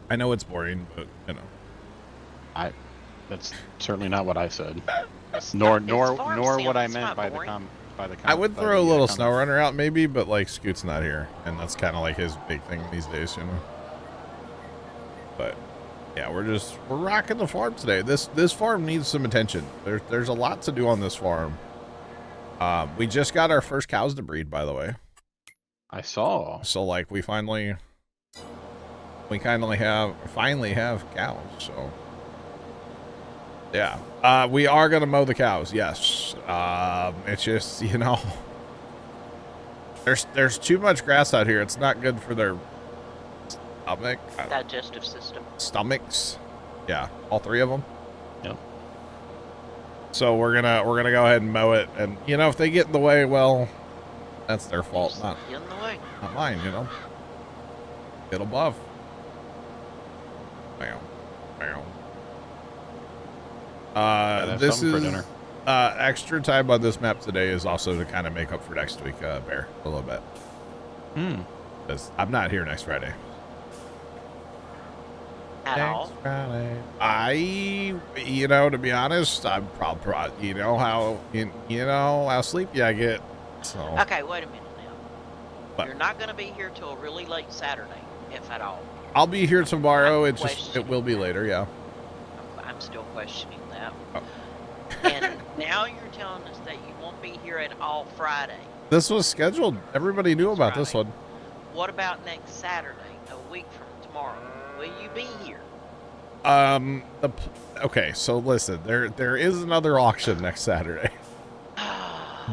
[SPEAKER 1] I know it's boring, but you know.
[SPEAKER 3] That's certainly not what I said. Nor what I meant by the comment.
[SPEAKER 1] I would throw a little snow runner out maybe, but like Scoot's not here, and that's kind of like his big thing these days, you know. But yeah, we're rocking the farm today. This farm needs some attention. There's a lot to do on this farm. We just got our first cows to breed, by the way.
[SPEAKER 3] I saw.
[SPEAKER 1] So like we finally have cows. So yeah, we are gonna mow the cows. Yes. It's just, you know, there's too much grass out here. It's not good for their
[SPEAKER 2] digestive system.
[SPEAKER 1] Stomachs. Yeah, all 3 of them.
[SPEAKER 3] Yep.
[SPEAKER 1] So we're gonna go ahead and mow it, and you know, if they get in the way, well, that's their fault, not mine, you know. Get above. This is extra time on this map today is also to kind of make up for next week, Bear, a little bit. Because I'm not here next Friday.
[SPEAKER 2] Next
[SPEAKER 1] Friday. You know, to be honest, I'm probably, you know how sleepy I get. So.
[SPEAKER 2] Okay, wait a minute now. But you're not going to be here till a really late Saturday, if at all.
[SPEAKER 1] I'll be here tomorrow. It will be later, yeah.
[SPEAKER 2] I'm still questioning that.
[SPEAKER 1] Oh.
[SPEAKER 2] And now you're telling us that you won't be here at all Friday.
[SPEAKER 1] This was scheduled. Everybody knew about this one.
[SPEAKER 2] What about next Saturday, a week from tomorrow? Will you be here?
[SPEAKER 1] Okay, so listen, there is another auction next Saturday.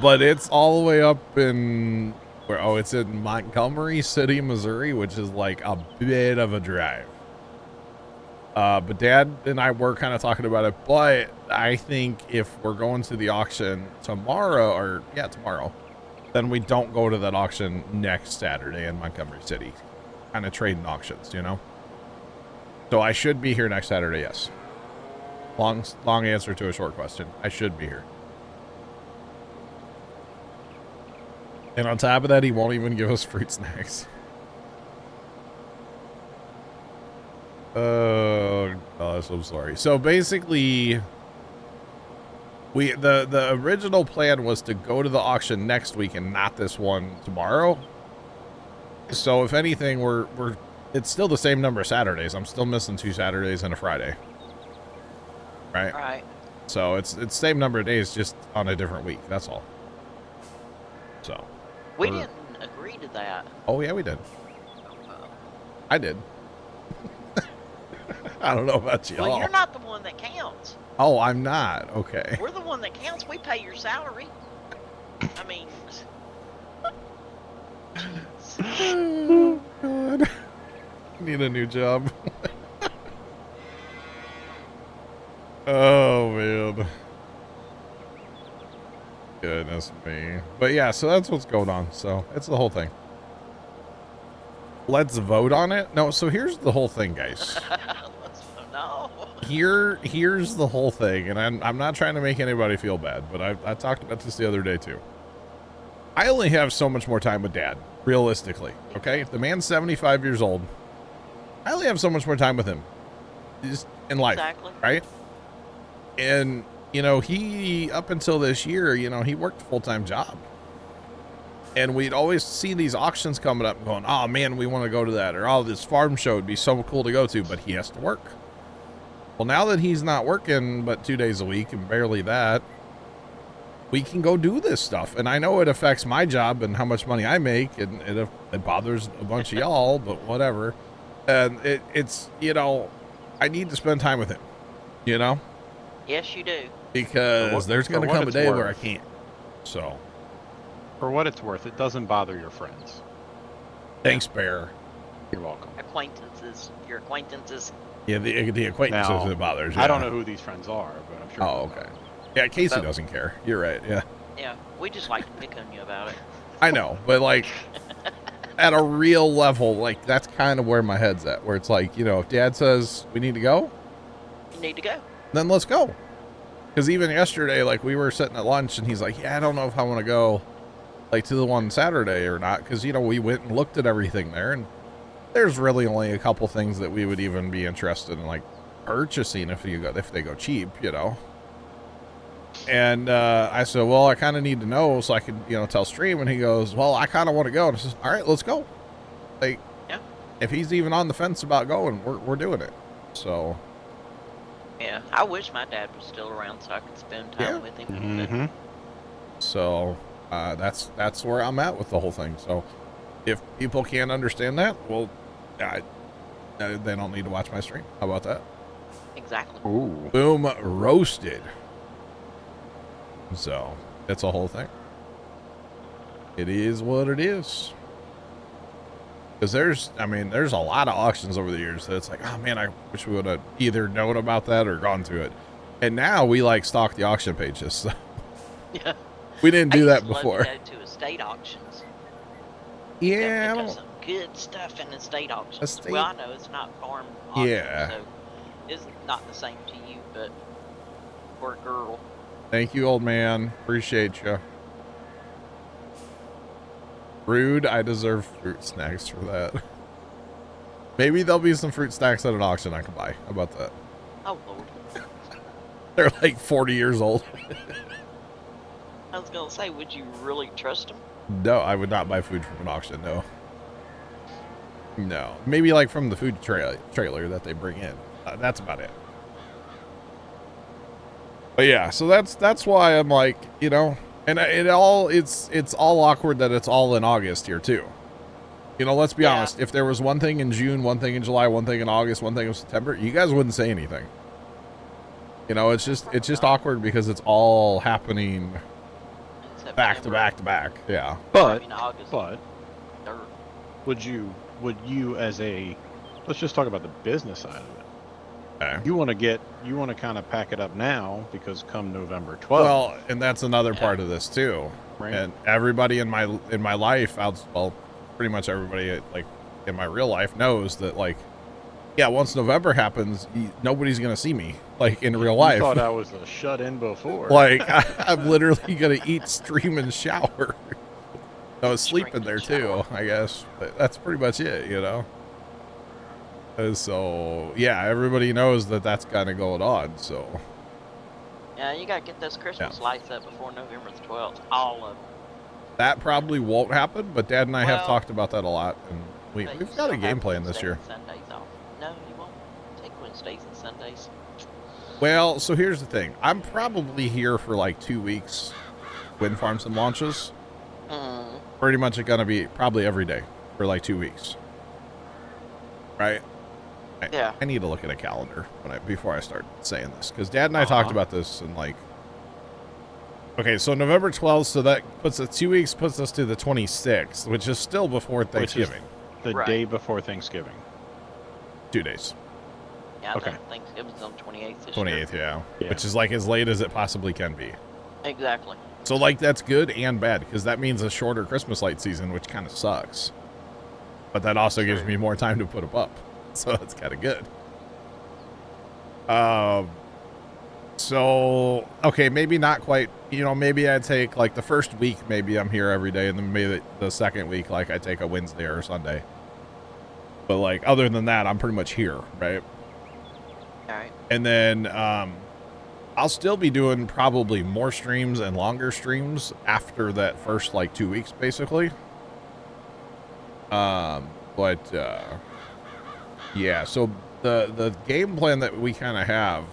[SPEAKER 1] But it's all the way up in it's in Montgomery City, Missouri, which is like a bit of a drive. But Dad and I were kind of talking about it, but I think if we're going to the auction tomorrow, then we don't go to that auction next Saturday in Montgomery City. Kind of trading auctions, you know? So I should be here next Saturday, yes. Long answer to a short question. I should be here. And on top of that, he won't even give us fruit snacks. Oh gosh, I'm sorry. So basically, the original plan was to go to the auction next week and not this one tomorrow. So if anything, it's still the same number of Saturdays. I'm still missing 2 Saturdays and a Friday. Right?
[SPEAKER 2] Right.
[SPEAKER 1] So it's the same number of days, just on a different week. That's all. So.
[SPEAKER 2] We didn't agree to that.
[SPEAKER 1] Oh yeah, we did. I did. I don't know about you.
[SPEAKER 2] Well, you're not the one that counts.
[SPEAKER 1] Oh, I'm not. Okay.
[SPEAKER 2] We're the one that counts. We pay your salary. I mean.
[SPEAKER 1] Oh, God. Need a new job. Oh, man. Goodness me. But yeah, so that's what's going on. So it's the whole thing. Let's vote on it. No, so here's the whole thing, guys.
[SPEAKER 2] No.
[SPEAKER 1] Here's the whole thing, and I'm not trying to make anybody feel bad, but I talked about this the other day too. I only have so much more time with Dad, realistically. Okay, the man's 75 years old. I only have so much more time with him, just in life,
[SPEAKER 2] exactly.
[SPEAKER 1] Right? And you know, he up until this year, you know, he worked a full-time job. And we'd always see these auctions coming up and going, oh man, we want to go to that. Or, oh, this farm show would be so cool to go to, but he has to work. Well, now that he's not working but 2 days a week and barely that, we can go do this stuff. And I know it affects my job and how much money I make, and it bothers a bunch of y'all, but whatever. And it's, you know, I need to spend time with him, you know?
[SPEAKER 2] Yes, you do.
[SPEAKER 1] Because there's going to come a day where I can't. So.
[SPEAKER 3] For what it's worth, it doesn't bother your friends.
[SPEAKER 1] Thanks, Bear.
[SPEAKER 3] You're welcome.
[SPEAKER 2] Acquaintances. Your acquaintances.
[SPEAKER 1] Yeah, the acquaintances
[SPEAKER 3] now,
[SPEAKER 1] that bothers you.
[SPEAKER 3] I don't know who these friends are, but I'm sure.
[SPEAKER 1] Oh, okay. Yeah, Casey doesn't care. You're right, yeah.
[SPEAKER 2] Yeah, we just like to pick on you about it.
[SPEAKER 1] I know, but like, at a real level, like, that's kind of where my head's at. Where it's like, you know, if Dad says we need to go.
[SPEAKER 2] You need to go.
[SPEAKER 1] Then let's go. Because even yesterday, like, we were sitting at lunch, and he's like, yeah, I don't know if I want to go, like, to the one Saturday or not. Because, you know, we went and looked at everything there, and there's really only a couple things that we would even be interested in, like, purchasing if they go cheap, you know. And I said, well, I kind of need to know so I can, you know, tell Stream. And he goes, well, I kind of want to go. And I says, all right, let's go. Like,
[SPEAKER 2] yeah.
[SPEAKER 1] If he's even on the fence about going, we're doing it. So.
[SPEAKER 2] Yeah, I wish my dad was still around so I could spend time with him.
[SPEAKER 3] Mm-hmm.
[SPEAKER 1] So that's where I'm at with the whole thing. So if people can't understand that, well, they don't need to watch my stream. How about that?
[SPEAKER 2] Exactly.
[SPEAKER 3] Ooh.
[SPEAKER 1] Boom, roasted. So it's a whole thing. It is what it is. Because there's a lot of auctions over the years that it's like, oh man, I wish we would have either known about that or gone to it. And now we like stalk the auction pages. So.
[SPEAKER 2] Yeah.
[SPEAKER 1] We didn't do that before.
[SPEAKER 2] I used to go to estate auctions.
[SPEAKER 1] Yeah.
[SPEAKER 2] There's some good stuff in estate auctions. Well, I know it's not farm auctions,
[SPEAKER 1] yeah.
[SPEAKER 2] so it's not the same to you, but for a girl.
[SPEAKER 1] Thank you, old man. Appreciate you. Rude, I deserve fruit snacks for that. Maybe there'll be some fruit snacks at an auction I can buy. How about that?
[SPEAKER 2] Oh, Lord.
[SPEAKER 1] They're like 40 years old.
[SPEAKER 2] I was going to say, would you really trust them?
[SPEAKER 1] No, I would not buy food from an auction, no. No. Maybe like from the food trailer that they bring in. That's about it. But yeah, so that's why I'm like, you know, And it's all awkward that it's all in August here too. You know, let's be honest. If there was one thing in June, one thing in July, one thing in August, one thing in September, you guys wouldn't say anything. You know, it's just awkward because it's all happening back to back to back. Yeah.
[SPEAKER 3] But would you as a, let's just talk about the business side of it.
[SPEAKER 1] Okay.
[SPEAKER 3] You want to kind of pack it up now because come November 12th.
[SPEAKER 1] Well, and that's another part of this too.
[SPEAKER 3] Right.
[SPEAKER 1] And everybody in my life, well, pretty much everybody like in my real life knows that, like, yeah, once November happens, nobody's gonna see me like in real life.
[SPEAKER 3] I thought I was a shut-in before.
[SPEAKER 1] Like I'm literally gonna eat, stream, and shower. I was sleeping there too, I guess. But that's pretty much it, you know. So yeah, everybody knows that that's kind of going on. So
[SPEAKER 2] yeah, you gotta get those Christmas lights up before November the 12th. All of them.
[SPEAKER 1] That probably won't happen, but Dad and I have talked about that a lot, and we've got a game plan this year.
[SPEAKER 2] Sundays off. No, you won't take Wednesdays and Sundays.
[SPEAKER 1] Well, so here's the thing. I'm probably here for like 2 weeks. Wind farms and launches. Pretty much gonna be probably every day for like 2 weeks. Right?
[SPEAKER 2] Yeah.
[SPEAKER 1] I need to look at a calendar before I start saying this, because Dad and I talked about this and like. Okay, so November 12th, so that puts us 2 weeks, puts us to the 26th, which is still before Thanksgiving.
[SPEAKER 3] The day before Thanksgiving.
[SPEAKER 1] 2 days.
[SPEAKER 2] Yeah, I think Thanksgiving's on 28th this
[SPEAKER 1] 28th,
[SPEAKER 2] year.
[SPEAKER 1] yeah. Which is like as late as it possibly can be.
[SPEAKER 2] Exactly.
[SPEAKER 1] So like that's good and bad, because that means a shorter Christmas light season, which kind of sucks. But that also gives me more time to put them up. So that's kind of good. So, okay, maybe not quite, you know, maybe I take like the first week, maybe I'm here every day, and then maybe the second week, like I take a Wednesday or a Sunday. But like, other than that, I'm pretty much here, right?
[SPEAKER 2] All right.
[SPEAKER 1] And then, I'll still be doing probably more streams and longer streams after that first like 2 weeks, basically. Yeah, so the game plan that we kind of have,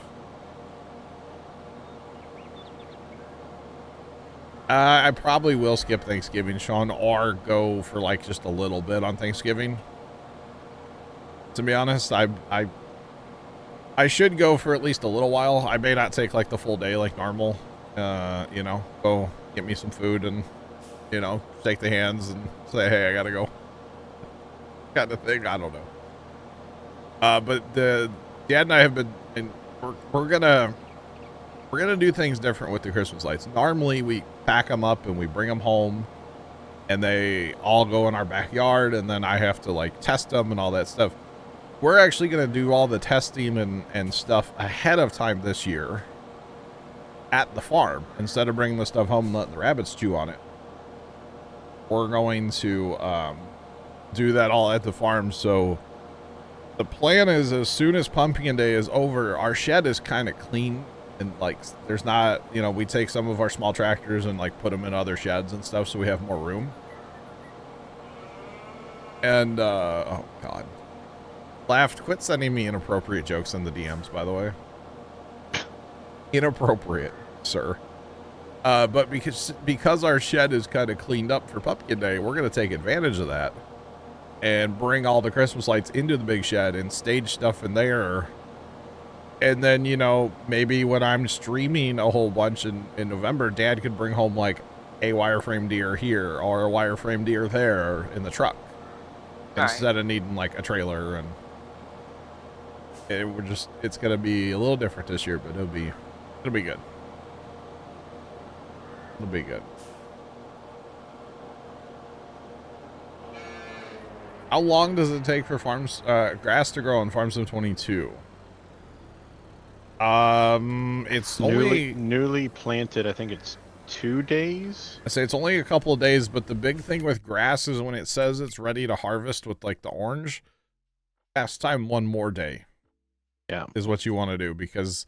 [SPEAKER 1] I probably will skip Thanksgiving, Sean, or go for like just a little bit on Thanksgiving. To be honest, I should go for at least a little while. I may not take like the full day like normal. You know, go get me some food and, you know, shake the hands and say, hey, I gotta go. Kind of thing. I don't know. But Dad and I have been, and we're gonna do things different with the Christmas lights. Normally we pack them up and we bring them home, and they all go in our backyard, and then I have to like test them and all that stuff. We're actually gonna do all the testing and stuff ahead of time this year at the farm, instead of bringing the stuff home and letting the rabbits chew on it. We're going to do that all at the farm. So the plan is, as soon as Pumpkin Day is over, our shed is kind of clean, and like there's not, you know, we take some of our small tractors and like put them in other sheds and stuff, so we have more room. And oh god, laughed, quit sending me inappropriate jokes in the DMs, by the way. Inappropriate, sir. But because our shed is kind of cleaned up for Pumpkin Day, we're going to take advantage of that and bring all the Christmas lights into the big shed and stage stuff in there. And then, you know, maybe when I'm streaming a whole bunch in November, Dad could bring home like a wireframe deer here or a wireframe deer there in the truck, instead of needing like a trailer. And it's going to be a little different this year, but it'll be good. It'll be good. How long does it take for grass to grow on Farm Sim 22? It's
[SPEAKER 3] newly planted. I think it's 2 days.
[SPEAKER 1] I say it's only a couple of days, but the big thing with grass is when it says it's ready to harvest with like the orange, past time 1 more day.
[SPEAKER 3] Yeah,
[SPEAKER 1] is what you want to do, because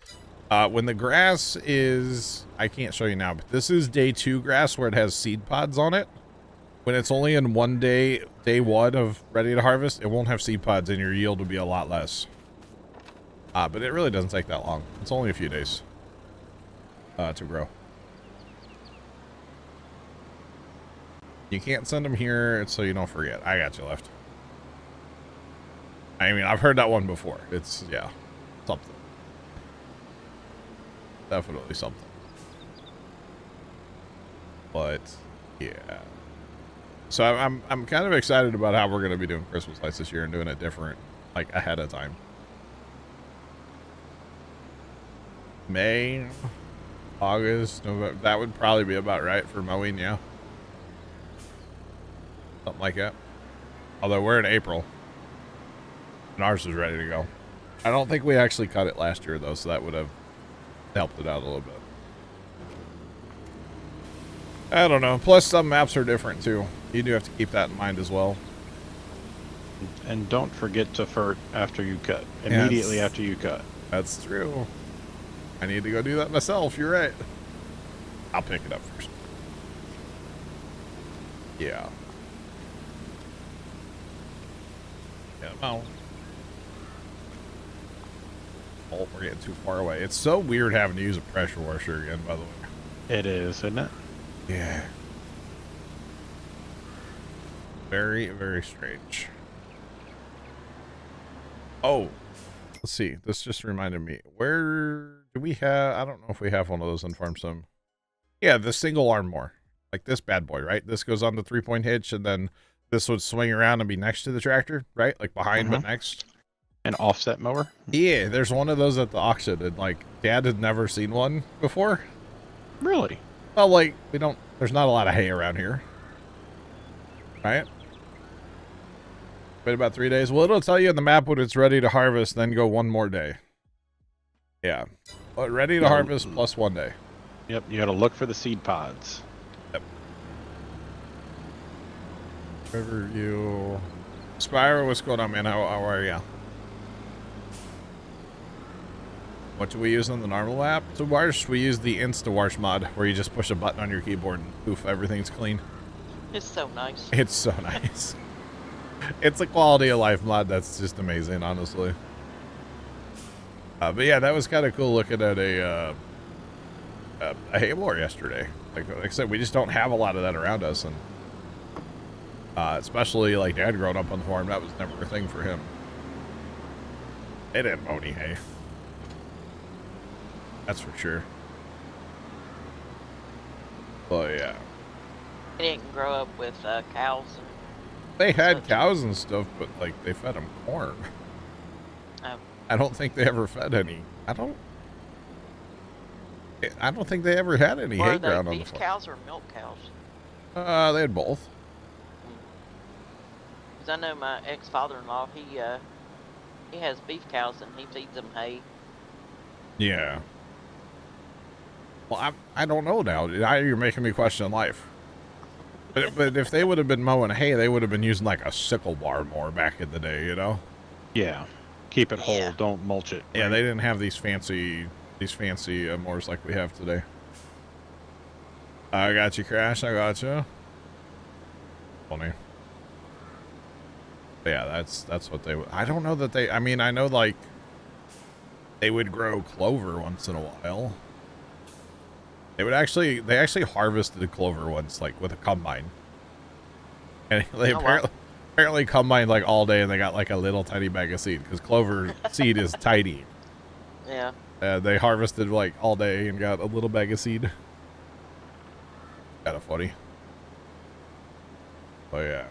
[SPEAKER 1] when the grass is, I can't show you now, but this is day 2 grass where it has seed pods on it. When it's only in 1 day, day 1 of ready to harvest, it won't have seed pods and your yield will be a lot less. But it really doesn't take that long. It's only a few days to grow. You can't send them here, so you don't forget. I got you left. I mean, I've heard that one before. It's, yeah, something. Definitely something. But, yeah. So I'm kind of excited about how we're going to be doing Christmas lights this year and doing it different, like, ahead of time. May, August, November, that would probably be about right for mowing, yeah. Something like that. Although we're in April. And ours is ready to go. I don't think we actually cut it last year, though, so that would have helped it out a little bit. I don't know. Plus, some maps are different, too. You do have to keep that in mind as well.
[SPEAKER 3] And don't forget to fert after you cut. Immediately after you cut.
[SPEAKER 1] That's true. I need to go do that myself. You're right. I'll pick it up first. Yeah. Yeah, no. Oh, we're getting too far away. It's so weird having to use a pressure washer again, by the way.
[SPEAKER 3] It is, isn't it?
[SPEAKER 1] Yeah. Very, very strange. Oh, let's see. This just reminded me. Where do we have? I don't know if we have one of those on Farm Sim. Yeah, the single arm mower. Like this bad boy, right? This goes on the 3-point hitch, and then this would swing around and be next to the tractor, right? Like behind, but next.
[SPEAKER 3] An offset mower?
[SPEAKER 1] Yeah, there's one of those at the auction, and like Dad had never seen one before.
[SPEAKER 3] Really?
[SPEAKER 1] Well, like there's not a lot of hay around here, right? Wait about 3 days. Well, it'll tell you on the map when it's ready to harvest, then go one more day. Yeah, but ready to harvest plus 1 day.
[SPEAKER 3] Yep, you gotta look for the seed pods.
[SPEAKER 1] Yep. Riverview. Spyro, what's going on, man? How are ya? What do we use on the normal app? To wash, we use the Insta-Wash mod, where you just push a button on your keyboard and poof, everything's clean.
[SPEAKER 2] It's so nice.
[SPEAKER 1] It's so nice. It's a quality of life mod that's just amazing, honestly. But yeah, that was kind of cool looking at a hay mower yesterday. Like I said, we just don't have a lot of that around us, and especially like Dad growing up on the farm, that was never a thing for him. They didn't mow any hay. That's for sure. But yeah.
[SPEAKER 2] He didn't grow up with cows. And
[SPEAKER 1] they had cows and stuff, but like they fed them corn.
[SPEAKER 2] Oh.
[SPEAKER 1] I don't think they ever fed any. I don't think they ever had any hay ground on the farm.
[SPEAKER 2] Beef cows or milk cows?
[SPEAKER 1] They had both.
[SPEAKER 2] Because I know my ex-father-in-law, he has beef cows and he feeds them hay.
[SPEAKER 1] Yeah. Well, I don't know now. Now you're making me question life. But if they would have been mowing hay, they would have been using like a sickle bar more back in the day, you know?
[SPEAKER 3] Yeah. Keep it whole.
[SPEAKER 2] Yeah.
[SPEAKER 3] Don't mulch it.
[SPEAKER 1] Yeah, they didn't have these fancy mowers like we have today. I got you, Crash. I got you. Funny. But yeah, that's what they would. I don't know that they. I mean, I know like they would grow clover once in a while. They actually harvested clover once, like with a combine, and they apparently combined like all day, and they got like a little tiny bag of seed because clover seed is tiny.
[SPEAKER 2] Yeah.
[SPEAKER 1] They harvested like all day and got a little bag of seed. Kind of funny. But yeah.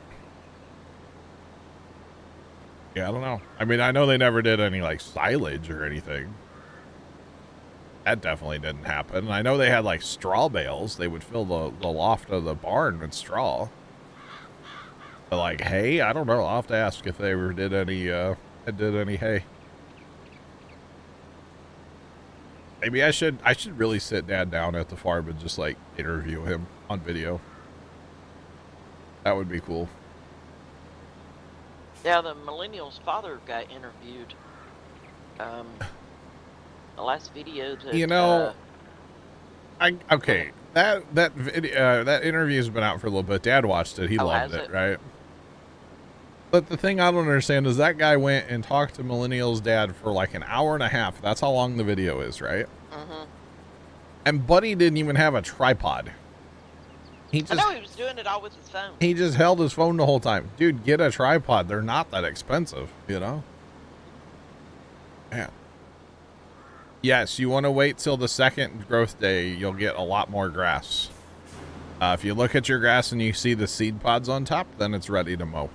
[SPEAKER 1] Yeah, I don't know. I mean, I know they never did any like silage or anything. That definitely didn't happen. I know they had like straw bales. They would fill the loft of the barn with straw. But like hay, I don't know. I'll have to ask if they ever did any hay. Maybe I should really sit Dad down at the farm and just like interview him on video. That would be cool.
[SPEAKER 2] Yeah, the millennial's father got interviewed. The last video that,
[SPEAKER 1] you know, okay, that video, that interview's been out for a little bit. Dad watched it. He loved it, right? But the thing I don't understand is that guy went and talked to Millennial's dad for like an hour and a half. That's how long the video is, right?
[SPEAKER 2] Mm-hmm.
[SPEAKER 1] And Buddy didn't even have a tripod.
[SPEAKER 2] I know he was doing it all with his phone.
[SPEAKER 1] He just held his phone the whole time. Dude, get a tripod. They're not that expensive, you know? Man. Yes, you want to wait till the second growth day. You'll get a lot more grass. If you look at your grass and you see the seed pods on top, then it's ready to mow.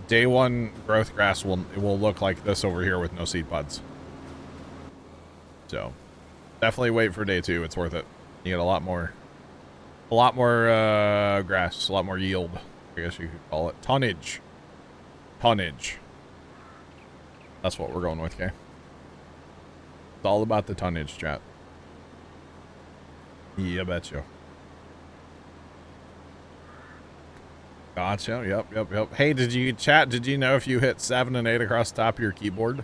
[SPEAKER 1] Day one growth grass will look like this over here with no seed pods. So definitely wait for day two. It's worth it. You get a lot more grass, a lot more yield, I guess you could call it. Tonnage. That's what we're going with, okay? It's all about the tonnage, chat. Yeah, betcha. Gotcha. Yep. Hey, did you know if you hit 7 and 8 across the top of your keyboard,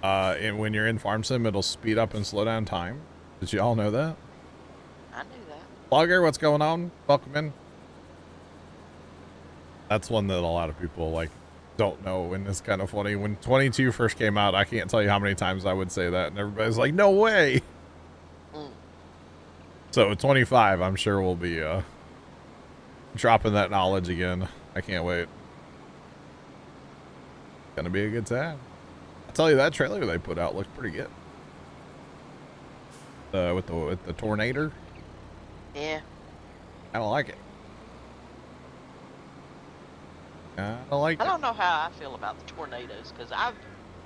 [SPEAKER 1] and when you're in Farm Sim, it'll speed up and slow down time? Did you all know that?
[SPEAKER 2] I knew that.
[SPEAKER 1] Blogger, what's going on? Welcome in. That's one that a lot of people like don't know, and it's kind of funny. When 22 first came out, I can't tell you how many times I would say that, and everybody's like, "No way!" So 25, I'm sure we'll be dropping that knowledge again. I can't wait. Gonna be a good time. I'll tell you, that trailer they put out looked pretty good. With the tornado.
[SPEAKER 2] Yeah.
[SPEAKER 1] I don't like it. I don't
[SPEAKER 2] know how I feel about the tornadoes, because I've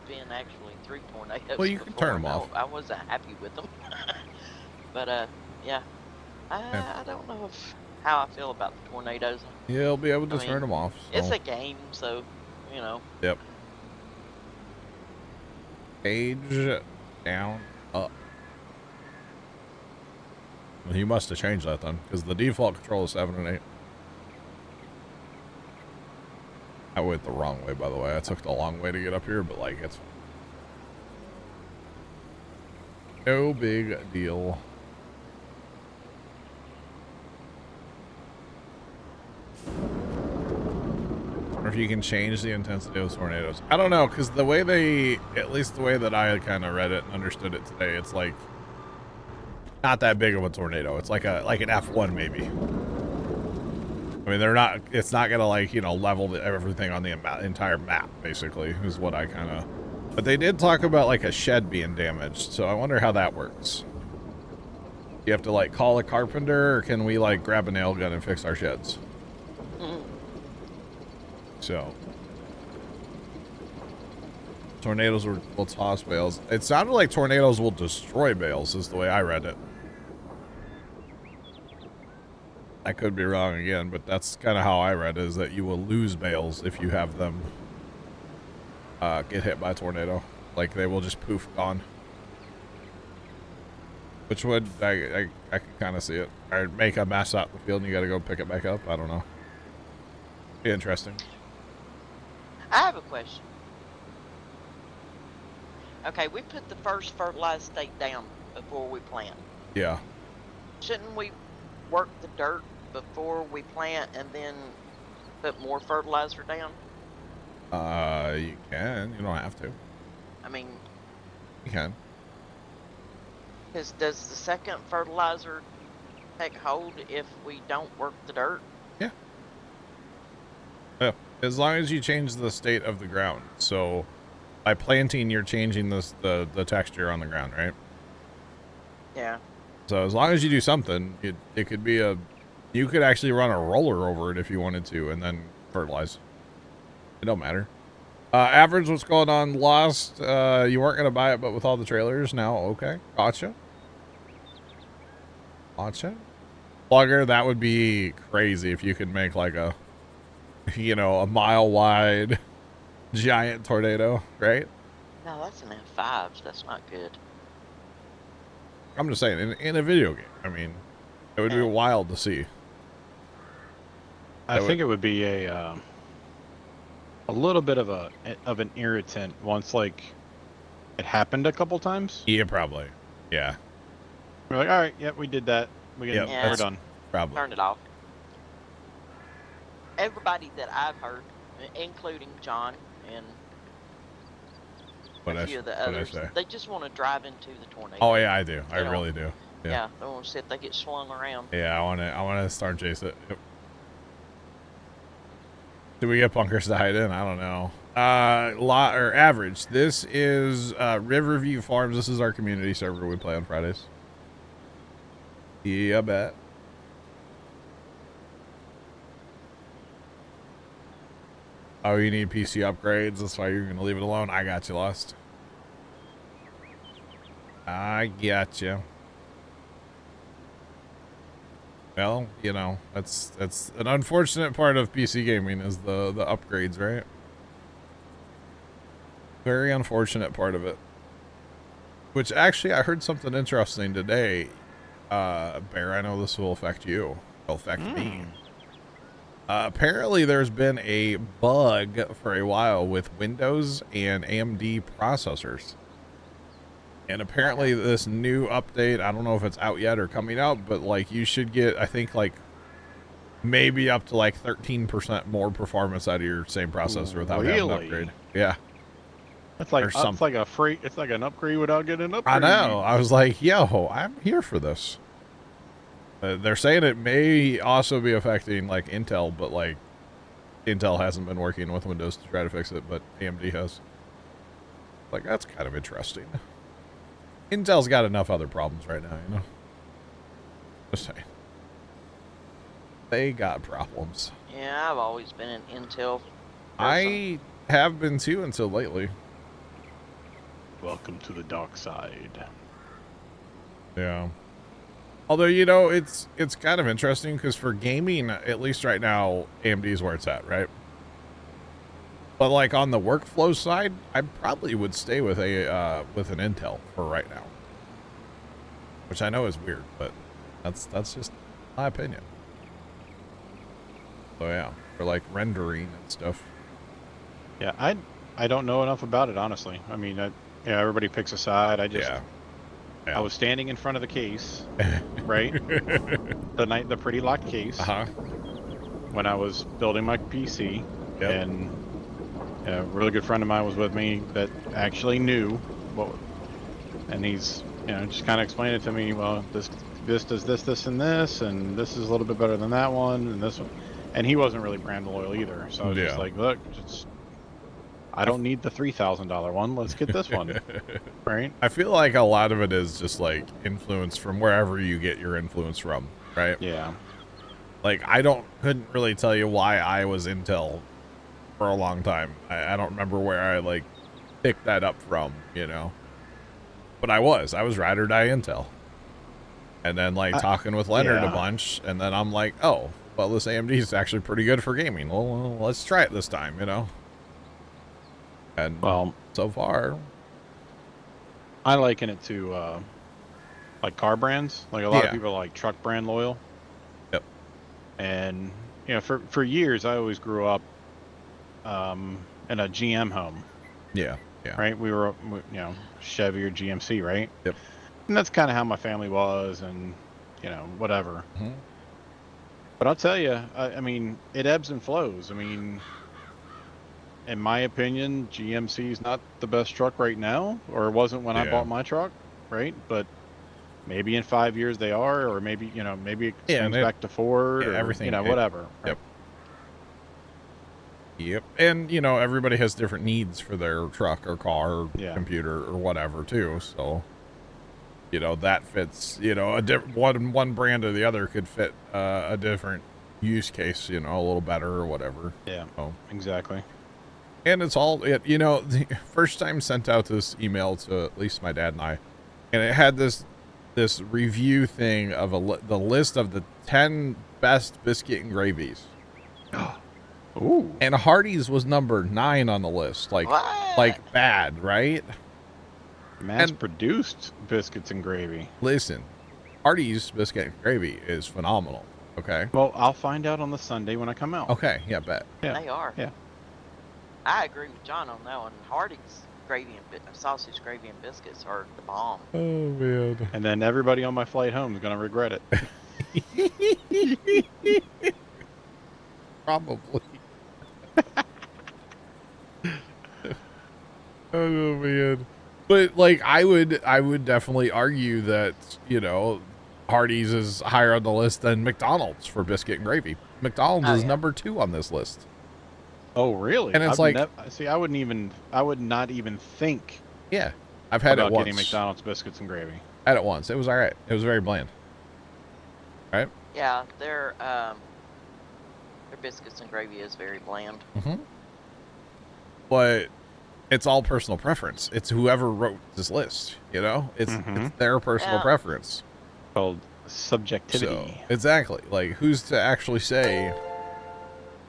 [SPEAKER 2] been actually through tornadoes.
[SPEAKER 1] Well, you can turn them off.
[SPEAKER 2] I wasn't happy with them. But yeah. I don't know how I feel about the tornadoes.
[SPEAKER 1] You'll be able to turn them off. So.
[SPEAKER 2] It's a game, so, you know.
[SPEAKER 1] Yep. Age down, up. Well, you must have changed that then, because the default control is 7 and 8. I went the wrong way, by the way. I took the long way to get up here, but like, it's no big deal. Or if you can change the intensity of tornadoes. I don't know, because the way at least the way that I kind of read it and understood it today, it's like not that big of a tornado. It's like an F1 maybe. I mean, it's not gonna, like, you know, level everything on the entire map, basically, is what I kind of, but they did talk about like a shed being damaged, so I wonder how that works. You have to like call a carpenter, or can we like grab a nail gun and fix our sheds? So tornadoes will toss bales. It sounded like tornadoes will destroy bales, is the way I read it. I could be wrong again, but that's kind of how I read it, is that you will lose bales if you have them get hit by a tornado. Like, they will just poof, gone. Which would, I could kind of see it. Or make a mess out in the field and you got to go pick it back up. I don't know. Be interesting.
[SPEAKER 2] I have a question. Okay, we put the first fertilized stake down before we plant.
[SPEAKER 1] Yeah.
[SPEAKER 2] Shouldn't we work the dirt before we plant and then put more fertilizer down?
[SPEAKER 1] You can. You don't have to.
[SPEAKER 2] I mean,
[SPEAKER 1] you can.
[SPEAKER 2] Does the second fertilizer take hold if we don't work the dirt?
[SPEAKER 1] Yeah. Yeah. As long as you change the state of the ground. So by planting, you're changing the texture on the ground, right?
[SPEAKER 2] Yeah.
[SPEAKER 1] So as long as you do something, it could be you could actually run a roller over it if you wanted to, and then fertilize. It don't matter. Average, what's going on? Lost. You weren't gonna buy it, but with all the trailers now, okay. Gotcha. Plugger, that would be crazy if you could make like a, you know, a mile wide giant tornado, right?
[SPEAKER 2] No, that's an F5. That's not good.
[SPEAKER 1] I'm just saying, in a video game, I mean, it would be wild to see.
[SPEAKER 3] I think it would be a little bit of an irritant once, like, it happened a couple times.
[SPEAKER 1] Yeah, probably. Yeah.
[SPEAKER 3] We're like, all right, yep, we did that. We're done.
[SPEAKER 1] Probably.
[SPEAKER 2] Turn it off. Everybody that I've heard, including John and a few of the others, they just want to drive into the tornado.
[SPEAKER 1] Oh yeah, I do. I really do.
[SPEAKER 2] Yeah, don't want to see if they get swung around.
[SPEAKER 1] Yeah, I wanna start chase it. Yep. Do we get bunkers to hide in? I don't know. Lot or average. This is Riverview Farms. This is our community server we play on Fridays. Yeah, I bet. Oh, you need PC upgrades. That's why you're gonna leave it alone. I got you, Lost. I got you. Well, you know, that's an unfortunate part of PC gaming is the upgrades, right? Very unfortunate part of it. Which actually, I heard something interesting today. Bear, I know this will affect you. It'll affect me. Apparently, there's been a bug for a while with Windows and AMD processors. And apparently this new update, I don't know if it's out yet or coming out, but like you should get, I think like maybe up to like 13% more performance out of your same processor without having an upgrade. Yeah.
[SPEAKER 3] It's like it's like an upgrade without getting an upgrade.
[SPEAKER 1] I know. I was like, yo, I'm here for this. They're saying it may also be affecting like Intel, but like Intel hasn't been working with Windows to try to fix it, but AMD has. Like, that's kind of interesting. Intel's got enough other problems right now, you know? Just saying. They got problems.
[SPEAKER 2] Yeah, I've always been an Intel person.
[SPEAKER 1] I have been too until lately.
[SPEAKER 3] Welcome to the dark side.
[SPEAKER 1] Yeah. Although, you know, it's kind of interesting because for gaming, at least right now, AMD is where it's at, right? But like on the workflow side, I probably would stay with an Intel for right now, which I know is weird, but that's just my opinion. So yeah, for like rendering and stuff.
[SPEAKER 3] Yeah, I don't know enough about it, honestly. I mean, yeah, everybody picks a side. Yeah. I was standing in front of the case, right? the pretty locked case. When I was building my PC, and a really good friend of mine was with me that actually knew what, and he's, you know, just kind of explained it to me. Well, this does this, and this, and this is a little bit better than that one, and this one, and he wasn't really brand loyal either. So I was just like, look, I don't need the $3,000 one. Let's get this one, right?
[SPEAKER 1] I feel like a lot of it is just like influence from wherever you get your influence from, right?
[SPEAKER 3] Yeah.
[SPEAKER 1] Like couldn't really tell you why I was Intel for a long time. I don't remember where I like picked that up from, you know. But I was ride or die Intel. And then like talking with Leonard a bunch, and then I'm like, oh, well, this AMD is actually pretty good for gaming. Well, let's try it this time, you know. And well, so far,
[SPEAKER 3] I liken it to like car brands. Like a lot of people are like truck brand loyal.
[SPEAKER 1] Yep.
[SPEAKER 3] And you know, for years, I always grew up in a GM home.
[SPEAKER 1] Yeah.
[SPEAKER 3] Right. We were, you know, Chevy or GMC, right?
[SPEAKER 1] Yep.
[SPEAKER 3] And that's kind of how my family was, and you know, whatever.
[SPEAKER 1] Mm-hmm.
[SPEAKER 3] But I'll tell you, I mean, it ebbs and flows. I mean, in my opinion, GMC is not the best truck right now, or it wasn't when I bought my truck, right? But maybe in 5 years they are, or maybe, you know, maybe it comes back to Ford, or
[SPEAKER 1] everything,
[SPEAKER 3] you know, whatever. Right?
[SPEAKER 1] Yep. And you know, everybody has different needs for their truck or car or computer or whatever too. So, you know, that fits. You know, one brand or the other could fit a different use case. You know, a little better or whatever.
[SPEAKER 3] Yeah.
[SPEAKER 1] So.
[SPEAKER 3] Exactly.
[SPEAKER 1] And it's all, you know, the first time sent out this email to at least my dad and I, and it had this review thing of the list of the 10 best biscuit and gravies.
[SPEAKER 3] Ooh.
[SPEAKER 1] And Hardee's was number 9 on the list. Like bad, right?
[SPEAKER 3] Mass-produced biscuits and gravy.
[SPEAKER 1] Listen, Hardee's biscuit and gravy is phenomenal. Okay.
[SPEAKER 3] Well, I'll find out on the Sunday when I come out.
[SPEAKER 1] Okay. Yeah, bet.
[SPEAKER 3] Yeah.
[SPEAKER 2] They are.
[SPEAKER 3] Yeah.
[SPEAKER 2] I agree with John on that one. Hardee's gravy and sausage gravy and biscuits are the bomb.
[SPEAKER 1] Oh man!
[SPEAKER 3] And then everybody on my flight home is gonna regret it.
[SPEAKER 1] Probably. Oh man! But like, I would definitely argue that, you know, Hardee's is higher on the list than McDonald's for biscuit and gravy. McDonald's is number 2 on this list.
[SPEAKER 3] Oh, really?
[SPEAKER 1] And it's
[SPEAKER 3] see, I would not even think.
[SPEAKER 1] Yeah, I've had it once.
[SPEAKER 3] Getting McDonald's biscuits and gravy.
[SPEAKER 1] I had it once. It was all right. It was very bland. Right?
[SPEAKER 2] Yeah, their biscuits and gravy is very bland.
[SPEAKER 1] Mm-hmm. But it's all personal preference. It's whoever wrote this list, you know? It's their personal preference.
[SPEAKER 3] Called subjectivity.
[SPEAKER 1] So, exactly. Like, who's to actually say...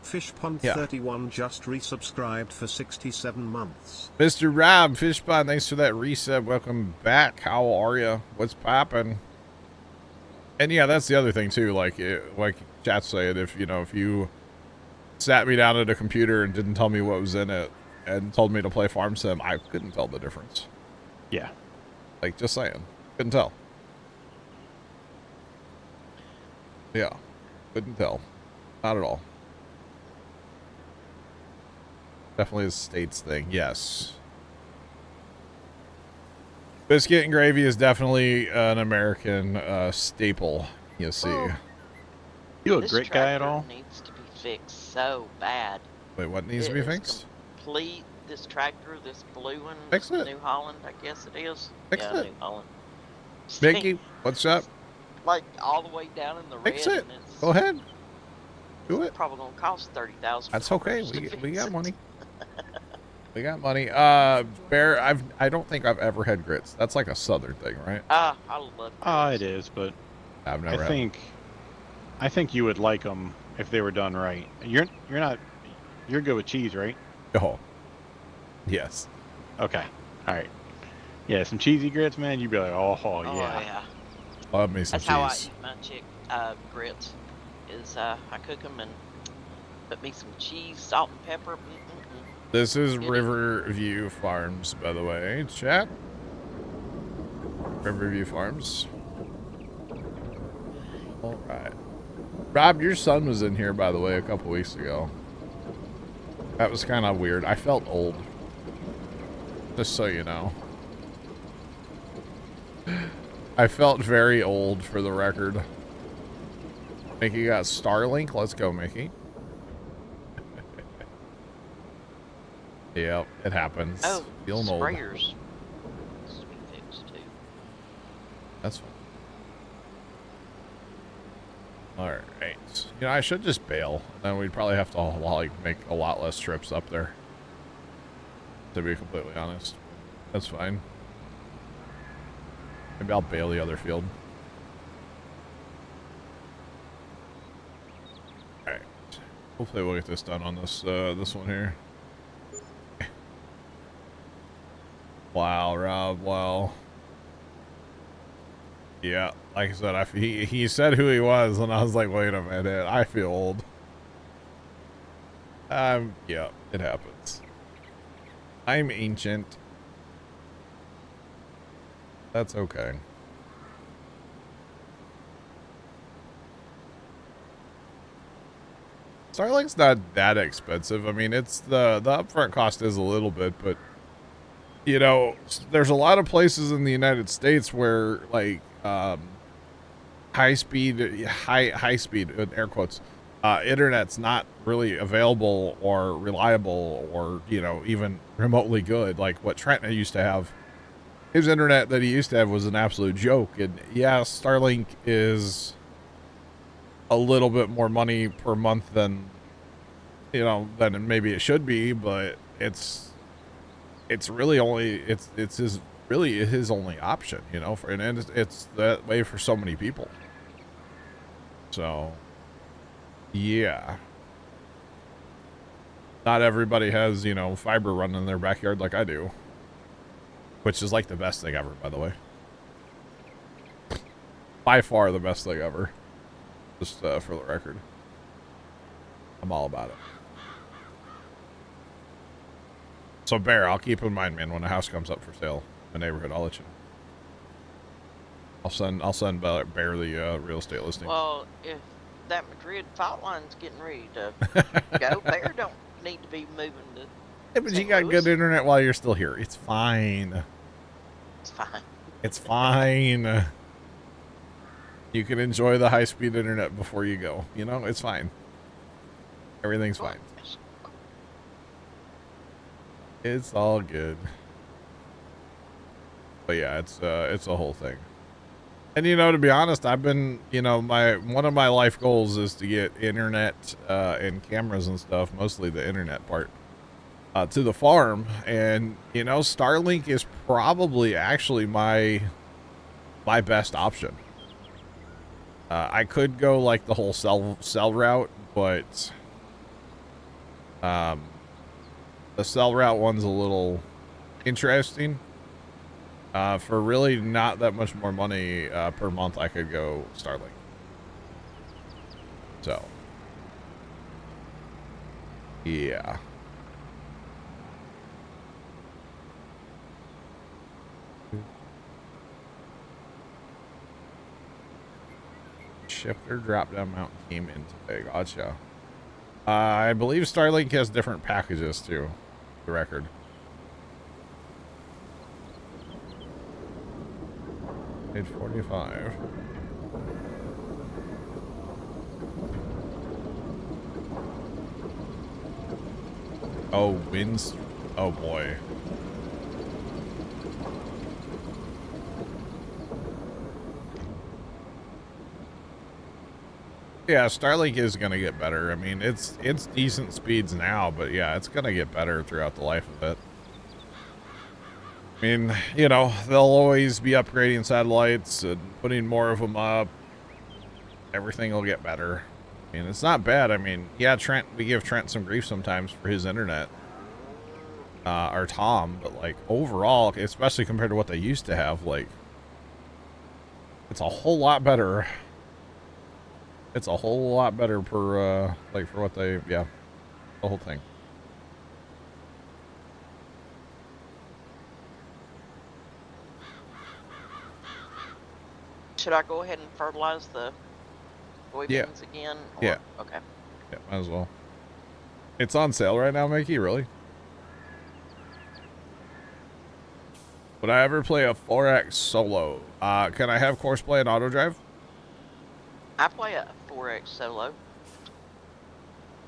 [SPEAKER 4] Fishpond31 just resubscribed for 67 months.
[SPEAKER 1] Mr. Rob, Fishpond, thanks for that reset. Welcome back. How are you? What's poppin'? And yeah, that's the other thing too. Like chat said, if you sat me down at a computer and didn't tell me what was in it and told me to play Farm Sim, I couldn't tell the difference.
[SPEAKER 3] Yeah.
[SPEAKER 1] Like, just saying. Couldn't tell. Yeah. Couldn't tell. Not at all. Definitely a states thing. Yes. Biscuit and gravy is definitely an American staple. You see.
[SPEAKER 2] Oh,
[SPEAKER 3] you a great guy at all?
[SPEAKER 2] Needs to be fixed so bad.
[SPEAKER 1] Wait, what needs to be fixed?
[SPEAKER 2] Complete. This tractor, this blue one.
[SPEAKER 1] Fix it.
[SPEAKER 2] New Holland, I guess it is.
[SPEAKER 1] Fix it.
[SPEAKER 2] New Holland.
[SPEAKER 1] Mickey, what's up?
[SPEAKER 2] Like all the way down in the
[SPEAKER 1] Fix
[SPEAKER 2] red.
[SPEAKER 1] it. Go ahead. Do it.
[SPEAKER 2] Probably gonna cost $30,000.
[SPEAKER 1] That's okay. We got money. We got money. Bear, I don't think I've ever had grits. That's like a southern thing, right?
[SPEAKER 2] I love grits.
[SPEAKER 3] It is, but
[SPEAKER 1] I've never had
[SPEAKER 3] I think you would like them if they were done right. You're good with cheese, right?
[SPEAKER 1] Oh. Yes.
[SPEAKER 3] Okay. All right. Yeah, some cheesy grits, man. You'd be like, oh yeah.
[SPEAKER 2] Yeah.
[SPEAKER 1] Love me some
[SPEAKER 2] That's
[SPEAKER 1] cheese.
[SPEAKER 2] how I eat my grits. Is I cook them and put me some cheese, salt, and pepper.
[SPEAKER 1] This is Riverview Farms, by the way. Chat. Riverview Farms. All right. Rob, your son was in here, by the way, a couple weeks ago. That was kind of weird. I felt old. Just so you know. I felt very old, for the record. Mickey got Starlink. Let's go, Mickey. Yep, it happens.
[SPEAKER 2] Oh,
[SPEAKER 1] feeling old.
[SPEAKER 2] sprayers. Needs to be fixed too.
[SPEAKER 1] That's fine. All right. You know, I should just bail. Then we'd probably have to like make a lot less trips up there. To be completely honest, that's fine. Maybe I'll bail the other field. All right. Hopefully we'll get this done on this this one here. Wow, Rob, wow. Yeah, like I said, he said who he was, and I was like, wait a minute, I feel old. Yeah, it happens. I'm ancient. That's okay. Starlink's not that expensive. I mean, it's the upfront cost is a little bit, but you know, there's a lot of places in the United States where like high speed with air quotes internet's not really available or reliable or, you know, even remotely good. Like what Trent used to have, his internet that he used to have was an absolute joke. And yeah, Starlink is a little bit more money per month than, you know, than maybe it should be, but it's really only it's his only option, you know, and it's that way for so many people. So yeah, not everybody has, you know, fiber running in their backyard like I do, which is like the best thing ever, by the way. By far the best thing ever. Just for the record, I'm all about it. So Bear, I'll keep in mind, man, when a house comes up for sale in the neighborhood, I'll let you know. I'll send Bear the real estate listing.
[SPEAKER 2] Well, if that Madrid fault line's getting ready to go, Bear don't need to be moving to
[SPEAKER 1] Yeah, but
[SPEAKER 2] St.
[SPEAKER 1] you got
[SPEAKER 2] Louis.
[SPEAKER 1] good internet while you're still here. It's fine.
[SPEAKER 2] It's fine.
[SPEAKER 1] It's fine. You can enjoy the high-speed internet before you go. You know, it's fine. Everything's fine. It's all good. But yeah, it's a whole thing. And you know, to be honest, I've been, you know, one of my life goals is to get internet and cameras and stuff, mostly the internet part, to the farm. And you know, Starlink is probably actually my best option. I could go like the whole cell route, but the cell route one's a little interesting. For really not that much more money per month, I could go Starlink. So, yeah. Shifter drop down mountain team into gotcha. I believe Starlink has different packages too, for the record. Page 45. Oh, winds. Oh boy. Yeah, Starlink is going to get better. I mean, it's decent speeds now, but yeah, it's going to get better throughout the life of it. I mean, you know, they'll always be upgrading satellites and putting more of them up. Everything will get better. I mean, it's not bad. I mean, yeah, we give Trent some grief sometimes for his internet. Or Tom, but like overall, especially compared to what they used to have, like, it's a whole lot better. It's a whole lot better per, like, for what they, yeah, the whole thing.
[SPEAKER 2] Should I go ahead and fertilize the soybeans again? Or?
[SPEAKER 1] Yeah.
[SPEAKER 2] Okay.
[SPEAKER 1] Yeah, might as well. It's on sale right now, Mickey, really? Would I ever play a 4X solo? Can I have course play and auto drive?
[SPEAKER 2] I play a 4X solo.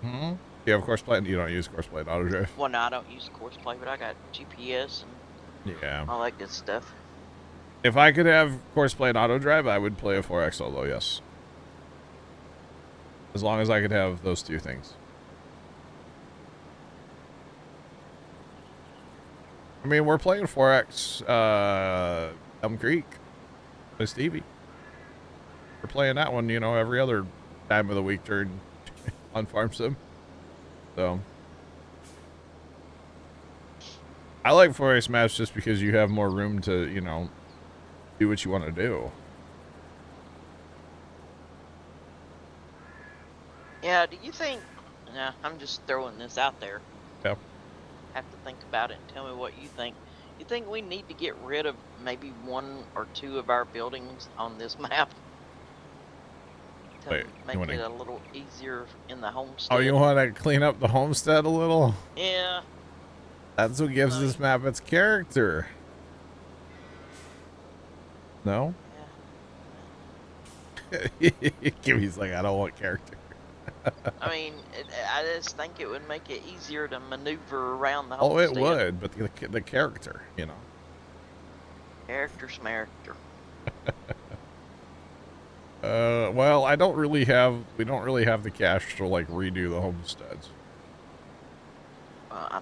[SPEAKER 1] Hmm. You have course play and you don't use course play and auto drive?
[SPEAKER 2] Well, no, I don't use course play, but I got GPS and all that good stuff.
[SPEAKER 1] If I could have course play and auto drive, I would play a 4X solo, yes. As long as I could have those two things. I mean, we're playing 4X Elm Creek with Stevie. We're playing that one, you know, every other time of the week during on Farm Sim. So I like 4X maps just because you have more room to, you know, do what you want to do.
[SPEAKER 2] Yeah, do you think... Nah, I'm just throwing this out there.
[SPEAKER 1] Yep.
[SPEAKER 2] Have to think about it and tell me what you think. You think we need to get rid of maybe one or two of our buildings on this map? To make it a little easier in the homestead.
[SPEAKER 1] Oh, you want to clean up the homestead a little?
[SPEAKER 2] Yeah.
[SPEAKER 1] That's what gives this map its character. No? Yeah. Kimmy's like, I don't want character.
[SPEAKER 2] I mean, I just think it would make it easier to maneuver around the homestead.
[SPEAKER 1] Oh, it would, but the character, you know.
[SPEAKER 2] Character smaracter.
[SPEAKER 1] Well, we don't really have the cash to like redo the homesteads.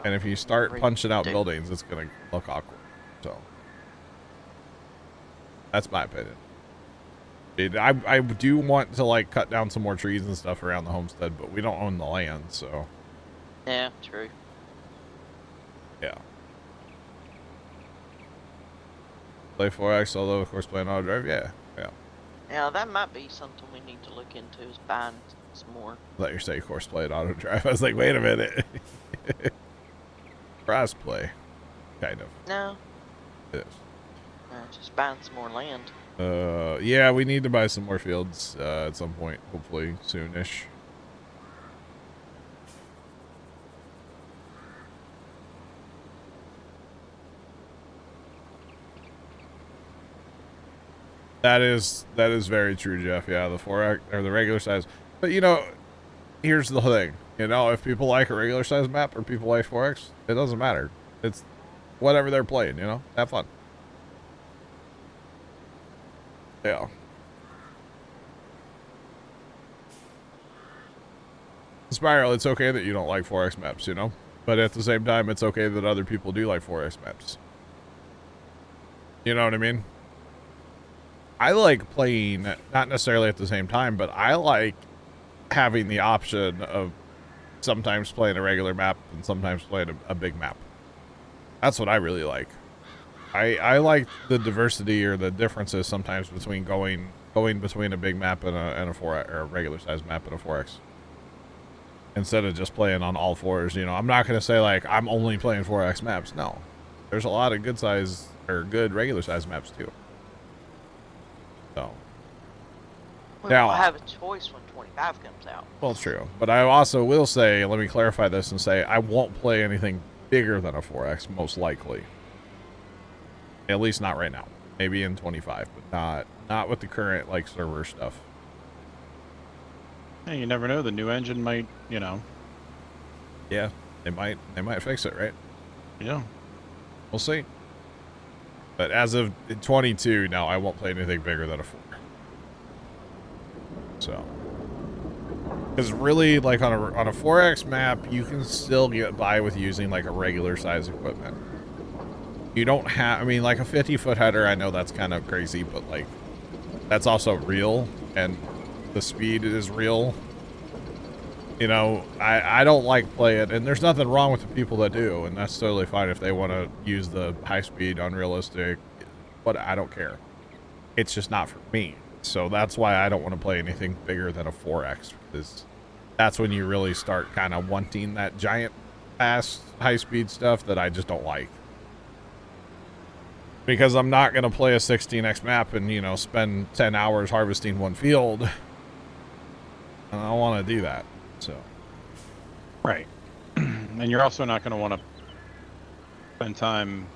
[SPEAKER 1] And if you start punching out buildings, it's gonna look awkward. So that's my opinion. I do want to like cut down some more trees and stuff around the homestead, but we don't own the land, so.
[SPEAKER 2] Yeah, true.
[SPEAKER 1] Yeah. Play 4X, although of course playing auto drive, yeah.
[SPEAKER 2] Yeah, that might be something we need to look into, is buying some more.
[SPEAKER 1] Let you say course play and auto drive. I was like, wait a minute. Cross play, kind of.
[SPEAKER 2] No.
[SPEAKER 1] It is.
[SPEAKER 2] Just buying some more land.
[SPEAKER 1] Yeah, we need to buy some more fields at some point, hopefully soonish. That is very true, Jeff. Yeah, the 4X or the regular size. But you know, here's the thing. You know, if people like a regular size map or people like 4X, it doesn't matter. It's whatever they're playing. You know, have fun. Yeah. Spiral, it's okay that you don't like 4X maps, you know? But at the same time, it's okay that other people do like 4X maps. You know what I mean? I like playing, not necessarily at the same time, but I like having the option of sometimes playing a regular map and sometimes playing a big map. That's what I really like. I like the diversity or the differences sometimes between going between a big map and a 4X or a regular size map and a 4X. Instead of just playing on all fours, you know, I'm not going to say like I'm only playing 4X maps. No, there's a lot of good size or good regular size maps too. So
[SPEAKER 2] Now I have a choice when 25 comes out.
[SPEAKER 1] Well, it's true, but I also will say, let me clarify this and say I won't play anything bigger than a 4X most likely. At least not right now. Maybe in 25, but not with the current like server stuff.
[SPEAKER 3] Hey, you never know. The new engine might, you know.
[SPEAKER 1] Yeah, they might fix it, right?
[SPEAKER 3] Yeah.
[SPEAKER 1] We'll see. But as of 22, no, I won't play anything bigger than a 4. So, because really, like on a 4X map, you can still get by with using like a regular size equipment. You don't have, I mean, like a 50-foot header, I know that's kind of crazy, but like, that's also real, and the speed is real. You know, I don't like playing, and there's nothing wrong with the people that do, and that's totally fine if they want to use the high speed, unrealistic, but I don't care. It's just not for me. So that's why I don't want to play anything bigger than a 4X, because that's when you really start kind of wanting that giant, fast, high speed stuff that I just don't like. Because I'm not going to play a 16X map and, you know, spend 10 hours harvesting one field. And I don't want to do that, so.
[SPEAKER 3] Right. And you're also not going to want to spend time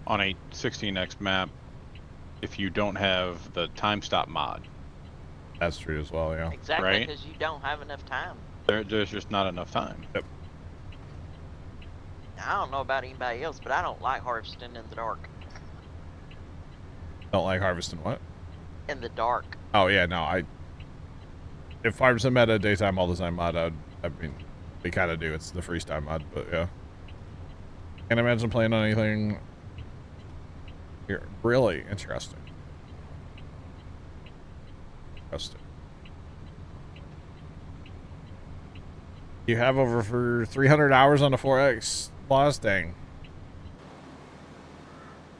[SPEAKER 3] on a 16X map if you don't have the time stop mod.
[SPEAKER 1] That's true as well, yeah.
[SPEAKER 2] Exactly, because you don't have enough time.
[SPEAKER 3] There's just not enough time.
[SPEAKER 1] Yep.
[SPEAKER 2] I don't know about anybody else, but I don't like harvesting in the dark.
[SPEAKER 1] Don't like harvesting what?
[SPEAKER 2] In the dark.
[SPEAKER 1] Oh, yeah, no, if harvesting meta daytime all the time mod, I mean, we kind of do. It's the freestyle mod, but yeah. Can't imagine playing on anything here. Really interesting. You have over for 300 hours on the 4X lost, dang.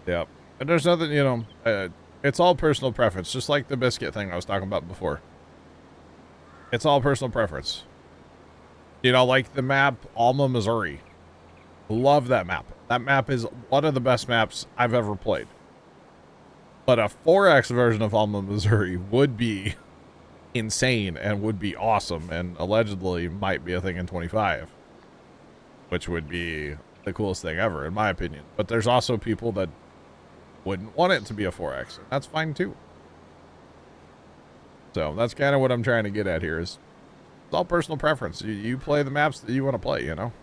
[SPEAKER 1] Yep. And there's nothing, you know, it's all personal preference, just like the biscuit thing I was talking about before. It's all personal preference. You know, like the map Alma, Missouri. Love that map. That map is one of the best maps I've ever played. But a 4X version of Alma, Missouri would be insane and would be awesome, and allegedly might be a thing in 25. Which would be the coolest thing ever, in my opinion. But there's also people that wouldn't want it to be a 4X. That's fine too. So that's kind of what I'm trying to get at here is it's all personal preference. You play the maps that you want to play, you know?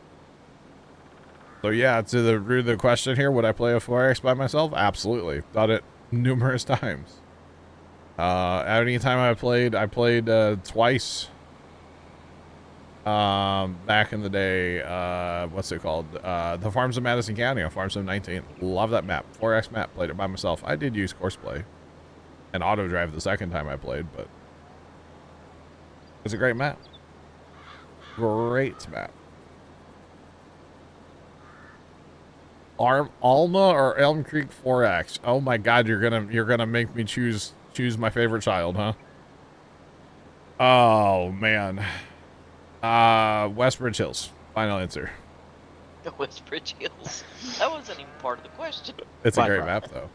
[SPEAKER 1] So yeah, to the root of the question here, would I play a 4X by myself? Absolutely. Done it numerous times. Any time I played twice. Back in the day, what's it called? The Farms of Madison County on Farm Sim 19. Love that map. 4X map. Played it by myself. I did use Courseplay and auto drive the second time I played, but it's a great map. Great map. Alma or Elm Creek 4X? Oh my God, you're gonna make me choose my favorite child, huh? Oh man. Westbridge Hills. Final answer.
[SPEAKER 2] The Westbridge Hills. That wasn't even part of the question.
[SPEAKER 1] It's a great map, though.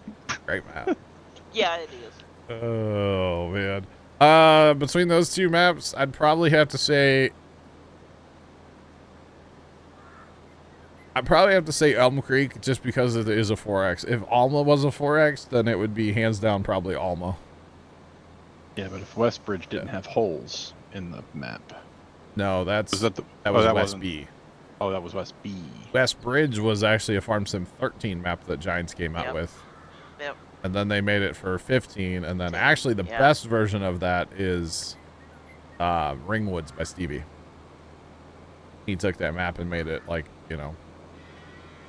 [SPEAKER 1] Great map.
[SPEAKER 2] Yeah, it is.
[SPEAKER 1] Oh, man. Between those two maps, I'd probably have to say I probably have to say Elm Creek just because it is a 4X. If Alma was a 4X, then it would be hands down probably Alma.
[SPEAKER 3] Yeah, but if Westbridge didn't have holes in the map.
[SPEAKER 1] No, that was
[SPEAKER 3] that
[SPEAKER 1] West B.
[SPEAKER 3] Oh, that was West B.
[SPEAKER 1] West Bridge was actually a Farm Sim 13 map that Giants came out with.
[SPEAKER 2] Yep.
[SPEAKER 1] And then they made it for 15, and then actually the best version of that is Ringwoods by Stevie. He took that map and made it like, you know,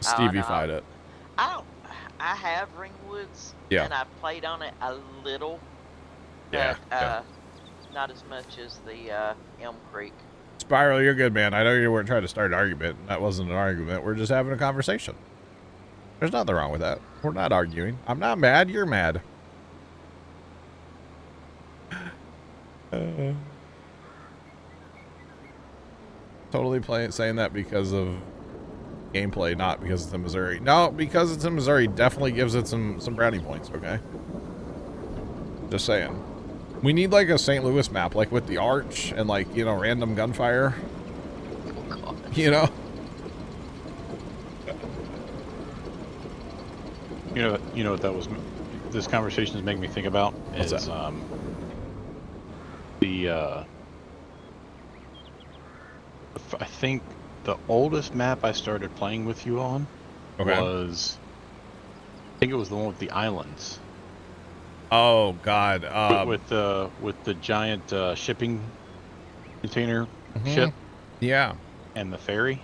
[SPEAKER 1] Stevie-fied it.
[SPEAKER 2] I have Ringwoods, and I played on it a little, but not as much as the Elm Creek.
[SPEAKER 1] Spiral, you're good, man. I know you weren't trying to start an argument. That wasn't an argument. We're just having a conversation. There's nothing wrong with that. We're not arguing. I'm not mad. You're mad. Totally saying that because of gameplay, not because it's in Missouri. No, because it's in Missouri definitely gives it some brownie points, okay? Just saying. We need like a St. Louis map, like with the arch and like, you know, random gunfire.
[SPEAKER 2] Oh, God.
[SPEAKER 1] You know?
[SPEAKER 3] You know what that was. This conversation is making me think about
[SPEAKER 1] What's
[SPEAKER 3] is
[SPEAKER 1] that?
[SPEAKER 3] I think the oldest map I started playing with you on was, I think it was the one with the islands.
[SPEAKER 1] Oh God!
[SPEAKER 3] With the giant shipping container ship.
[SPEAKER 1] Yeah.
[SPEAKER 3] And the ferry.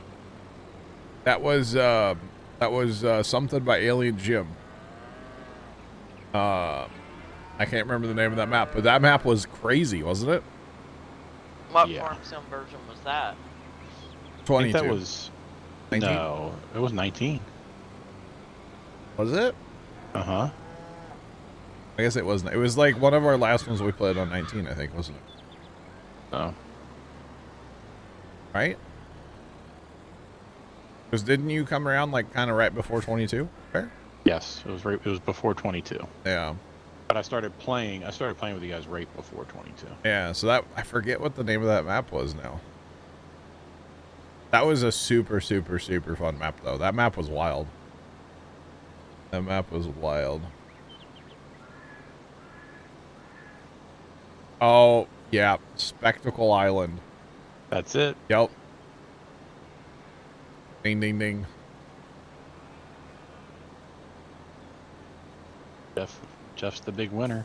[SPEAKER 1] That was something by Alien Jim. I can't remember the name of that map, but that map was crazy, wasn't it?
[SPEAKER 2] What Farm Sim version was that?
[SPEAKER 1] 22.
[SPEAKER 3] I think that was 19? No, it was 19.
[SPEAKER 1] Was it?
[SPEAKER 3] Uh-huh.
[SPEAKER 1] I guess it wasn't. It was like one of our last ones we played on 19, I think, wasn't it?
[SPEAKER 3] Oh.
[SPEAKER 1] Right? Because didn't you come around like kind of right before 22? Fair?
[SPEAKER 3] Yes, it was before 22.
[SPEAKER 1] Yeah.
[SPEAKER 3] But I started playing with you guys right before 22.
[SPEAKER 1] Yeah, so that, I forget what the name of that map was now. That was a super, super, super fun map though. That map was wild. That map was wild. Oh, yeah. Spectacle Island.
[SPEAKER 3] That's it.
[SPEAKER 1] Yep. Ding, ding, ding.
[SPEAKER 3] Jeff's the big winner.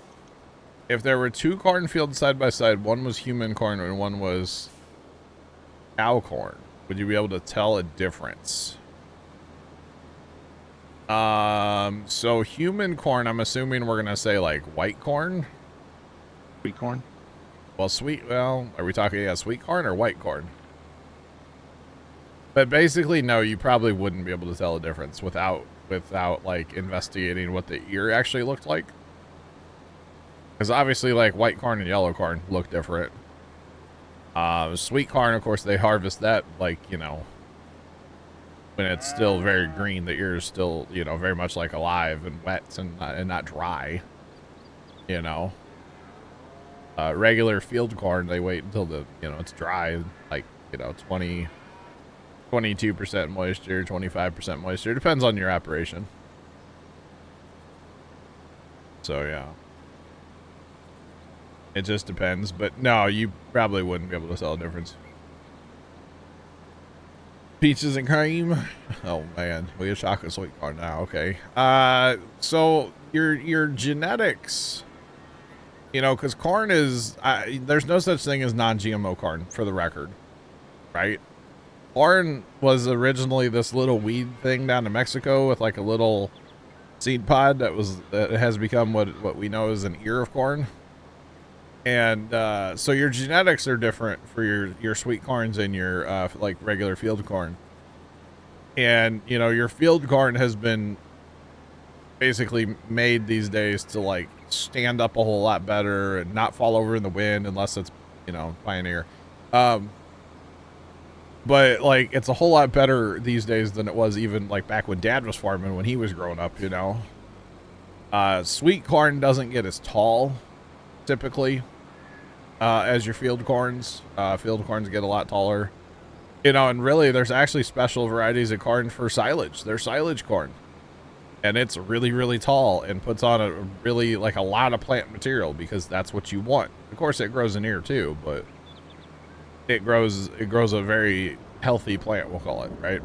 [SPEAKER 1] If there were two cornfields side by side, one was human corn and one was cow corn, would you be able to tell a difference? So human corn, I'm assuming we're going to say like white corn.
[SPEAKER 3] Sweet corn?
[SPEAKER 1] Well, are we talking sweet corn or white corn? But basically, no, you probably wouldn't be able to tell a difference without like investigating what the ear actually looked like. Because obviously, like white corn and yellow corn look different. Sweet corn, of course, they harvest that like, you know, when it's still very green. The ear is still, you know, very much like alive and wet and not dry. You know. Regular field corn, they wait until it's dry, like, 22% moisture, 25% moisture. Depends on your operation. So, yeah. It just depends. But, no, you probably wouldn't be able to tell a difference. Peaches and cream? Oh, man. We have chocolate sweet corn now. Okay. So, your genetics... because corn is, there's no such thing as non-GMO corn, for the record, right? Corn was originally this little weed thing down in Mexico with like a little seed pod that has become what we know as an ear of corn. And so your genetics are different for your sweet corns and your like regular field corn. And, your field corn has been basically made these days to like stand up a whole lot better and not fall over in the wind unless it's Pioneer, but like it's a whole lot better these days than it was even like back when Dad was farming when he was growing up. Sweet corn doesn't get as tall typically as your field corns. Field corns get a lot taller. You know, and really, there's actually special varieties of corn for silage. There's silage corn. And it's really, really tall and puts on a really, like, a lot of plant material because that's what you want. Of course, it grows in here too, but it grows a very healthy plant, we'll call it, right?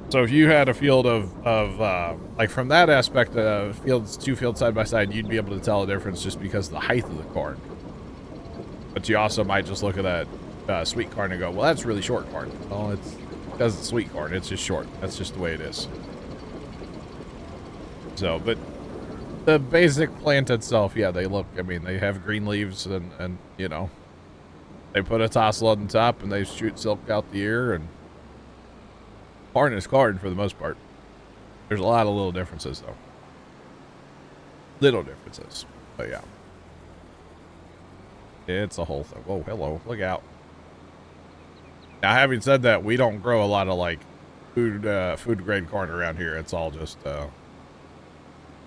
[SPEAKER 1] So if you had a field of like from that aspect, two fields side by side, you'd be able to tell the difference just because of the height of the corn. But you also might just look at that sweet corn and go, well, that's really short corn. Well, it's because it's sweet corn. It's just short. That's just the way it is. So, but the basic plant itself, yeah, they look, I mean, they have green leaves and you know, they put a tassel on the top and they shoot silk out the ear, and corn is corn for the most part. There's a lot of little differences though. Little differences, but yeah. It's a whole thing. Whoa, hello, look out. Now, having said that, we don't grow a lot of like food grade corn around here. It's all just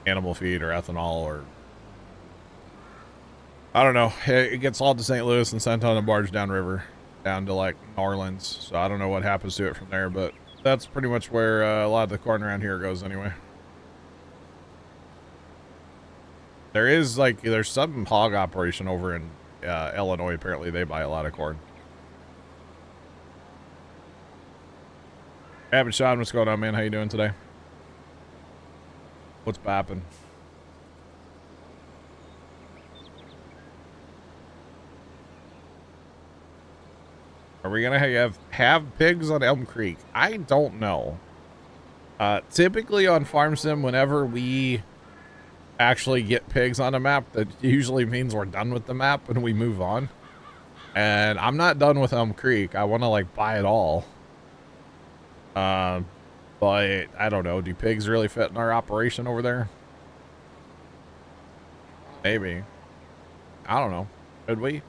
[SPEAKER 1] animal feed or ethanol, or I don't know. It gets hauled to St. Louis and sent on a barge downriver down to like New Orleans. So I don't know what happens to it from there, but that's pretty much where a lot of the corn around here goes anyway. There's some hog operation over in Illinois. Apparently they buy a lot of corn. Abbott Sean, what's going on, man? How you doing today? What's poppin'? Are we gonna have pigs on Elm Creek? I don't know. Typically on Farm Sim, whenever we actually get pigs on a map, that usually means we're done with the map and we move on. And I'm not done with Elm Creek. I want to like buy it all. But I don't know. Do pigs really fit in our operation over there? Maybe. I don't know. Could we?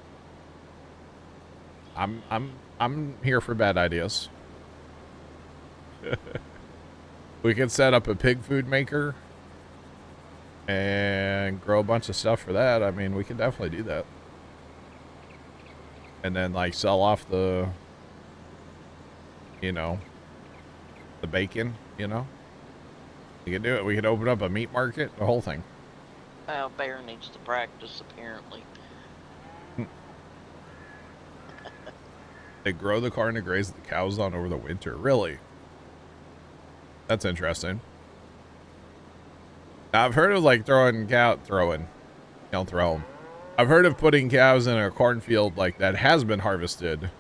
[SPEAKER 1] I'm here for bad ideas. We could set up a pig food maker and grow a bunch of stuff for that. I mean, we could definitely do that. And then like sell off the, you know, the bacon, you know. We could do it. We could open up a meat market, the whole thing.
[SPEAKER 2] Well, Bear needs to practice, apparently.
[SPEAKER 1] They grow the corn to graze the cows on over the winter. Really? That's interesting. Now, I've heard of like throwing. Don't throw them. I've heard of putting cows in a cornfield like that has been harvested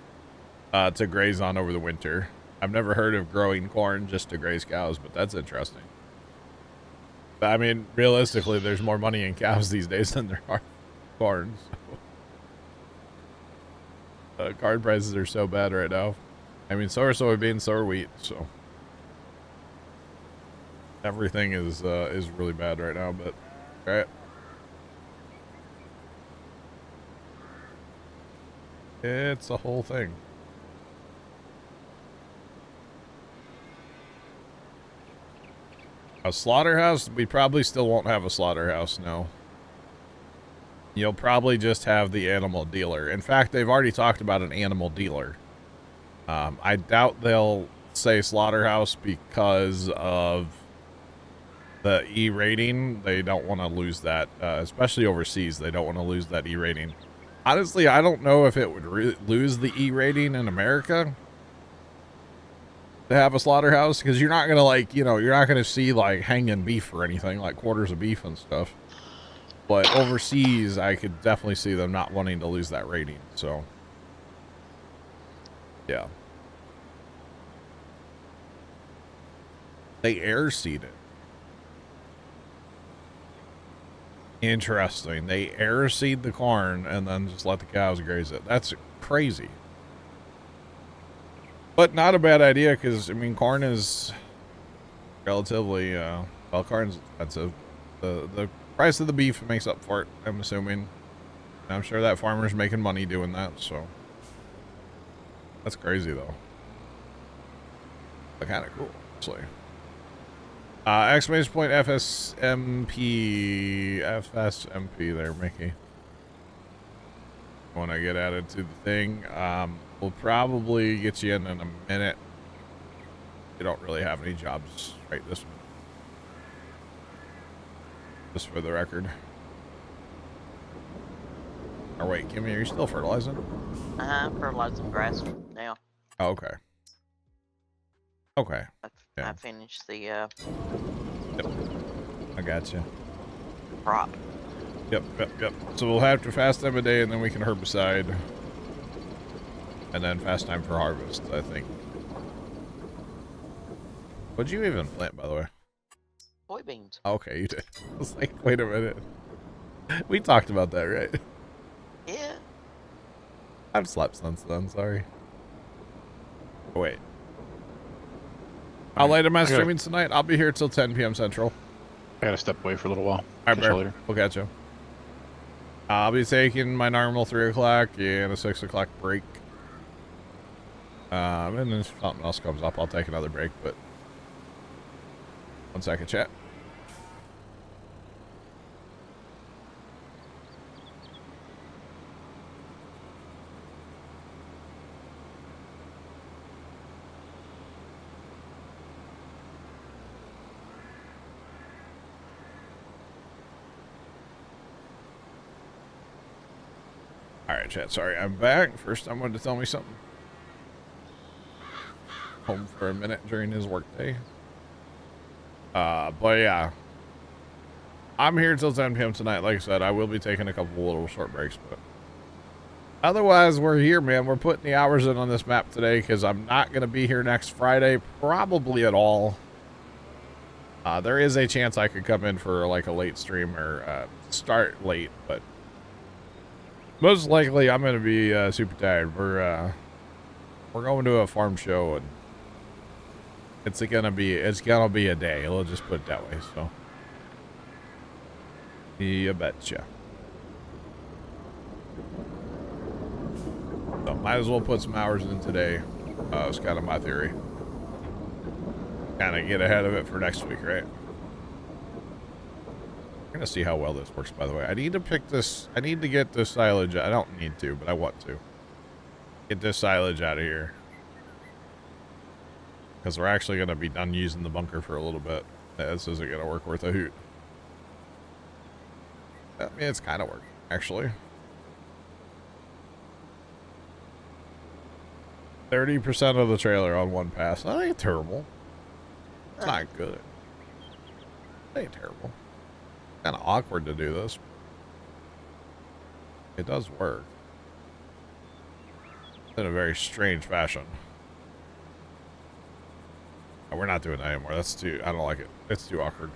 [SPEAKER 1] to graze on over the winter. I've never heard of growing corn just to graze cows, but that's interesting. But, I mean, realistically, there's more money in cows these days than there are corn. So. Corn prices are so bad right now. I mean, so are soybeans, so are wheat. So everything is really bad right now. But right, it's a whole thing. A slaughterhouse? We probably still won't have a slaughterhouse, no. You'll probably just have the animal dealer. In fact, they've already talked about an animal dealer. I doubt they'll say slaughterhouse because of the E rating. They don't want to lose that, especially overseas. They don't want to lose that E rating. Honestly, I don't know if it would lose the E rating in America to have a slaughterhouse, because you're not gonna like, you know, you're not gonna see like hanging beef or anything, like quarters of beef and stuff. But overseas, I could definitely see them not wanting to lose that rating. So, yeah. They air seed it. Interesting. They air seed the corn and then just let the cows graze it. That's crazy. But not a bad idea, because, I mean, corn is relatively, well, corn's expensive. The price of the beef makes up for it, I'm assuming. I'm sure that farmer's making money doing that, so. That's crazy, though. But kind of cool, actually. Exclamation point FSMP there, Mickey. Want to get added to the thing. We'll probably get you in a minute. You don't really have any jobs right this minute. Just for the record. Or wait, Kimmy, are you still fertilizing?
[SPEAKER 2] Fertilizing grass now.
[SPEAKER 1] Oh, okay. Okay.
[SPEAKER 2] I finished the
[SPEAKER 1] Yep. I got you.
[SPEAKER 2] crop.
[SPEAKER 1] Yep. So we'll have to fast time a day, and then we can herbicide, and then fast time for harvest, I think. What'd you even plant, by the way?
[SPEAKER 2] Soybeans.
[SPEAKER 1] Okay, you did. I was like, wait a minute. We talked about that, right?
[SPEAKER 2] Yeah.
[SPEAKER 1] I've slept since then, sorry. Oh, wait. How late am I streaming tonight? I'll be here till 10 p.m. Central.
[SPEAKER 3] I gotta step away for a little while.
[SPEAKER 1] All right, Bear. We'll catch you. I'll be taking my normal 3 o'clock and a 6 o'clock break. And then if something else comes up, I'll take another break, but 1 second, chat. Alright, chat, sorry, I'm back. First, I wanted to tell me something. Home for a minute during his workday. But yeah. I'm here till 10 p.m. tonight. Like I said, I will be taking a couple little short breaks, but otherwise, we're here, man. We're putting the hours in on this map today because I'm not going to be here next Friday, probably at all. There is a chance I could come in for like a late stream or start late, but most likely I'm going to be super tired. We're going to a farm show, and it's gonna be a day. We'll just put it that way. So, you betcha. So might as well put some hours in today. It's kind of my theory. Kind of get ahead of it for next week, right? I'm gonna see how well this works. By the way, I need to pick this. I need to get this silage. I don't need to, but I want to get this silage out of here. Because we're actually going to be done using the bunker for a little bit. This isn't going to work worth a hoot. I mean, it's kind of working, actually. 30% of the trailer on one pass. That ain't terrible. It's not good. It ain't terrible. Kind of awkward to do this. It does work. In a very strange fashion. We're not doing that anymore. That's too, I don't like it. It's too awkward.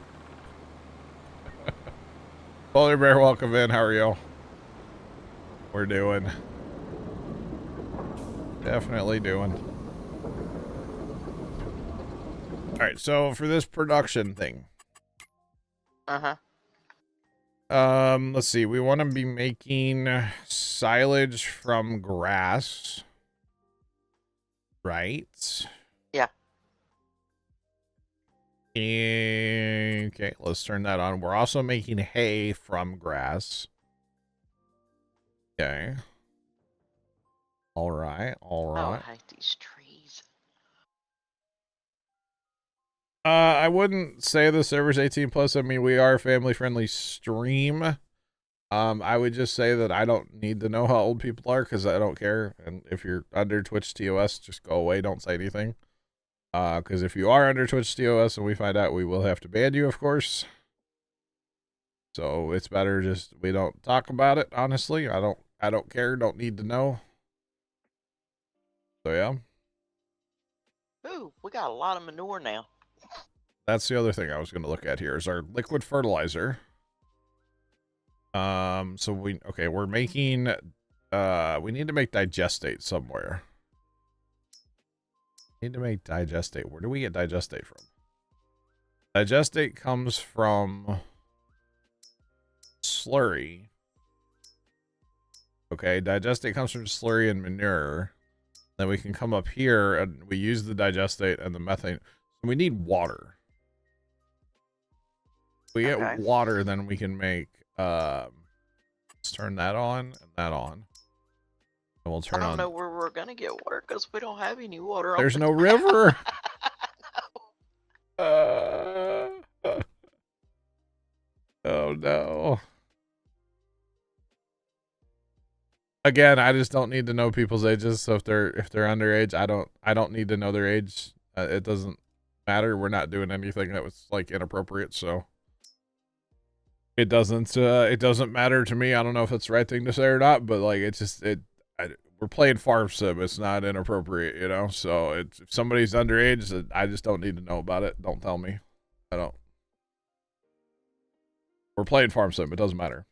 [SPEAKER 1] Polar Bear, welcome in. How are you? We're doing. Definitely doing. Alright, so for this production thing. Let's see. We want to be making silage from grass. Right?
[SPEAKER 2] Yeah.
[SPEAKER 1] Okay, let's turn that on. We're also making hay from grass. Okay. All right.
[SPEAKER 2] Oh, I hate these trees.
[SPEAKER 1] I wouldn't say the server's 18 plus. I mean, we are a family-friendly stream. I would just say that I don't need to know how old people are because I don't care. And if you're under Twitch TOS, just go away. Don't say anything. Because if you are under Twitch TOS and we find out, we will have to ban you, of course. So it's better just we don't talk about it. Honestly, I don't care. Don't need to know. So yeah.
[SPEAKER 2] Ooh, we got a lot of manure now.
[SPEAKER 1] That's the other thing I was going to look at here is our liquid fertilizer. So we're making, we need to make digestate somewhere. Need to make digestate. Where do we get digestate from? Digestate comes from slurry. Okay, digestate comes from slurry and manure. Then we can come up here and we use the digestate and the methane. We need water. If we get water, then we can make, let's turn that on and that on. And we'll turn
[SPEAKER 2] I
[SPEAKER 1] on.
[SPEAKER 2] don't know where we're gonna get water because we don't have any water.
[SPEAKER 1] There's
[SPEAKER 2] on
[SPEAKER 1] no river.
[SPEAKER 2] No.
[SPEAKER 1] Oh no. Again, I just don't need to know people's ages. So if they're underage, I don't need to know their age. It doesn't matter. We're not doing anything that was like inappropriate, so it doesn't matter to me. I don't know if it's the right thing to say or not, but like it's just we're playing farm sim. It's not inappropriate, you know. So if somebody's underage, I just don't need to know about it. Don't tell me. I don't. We're playing farm sim. It doesn't matter.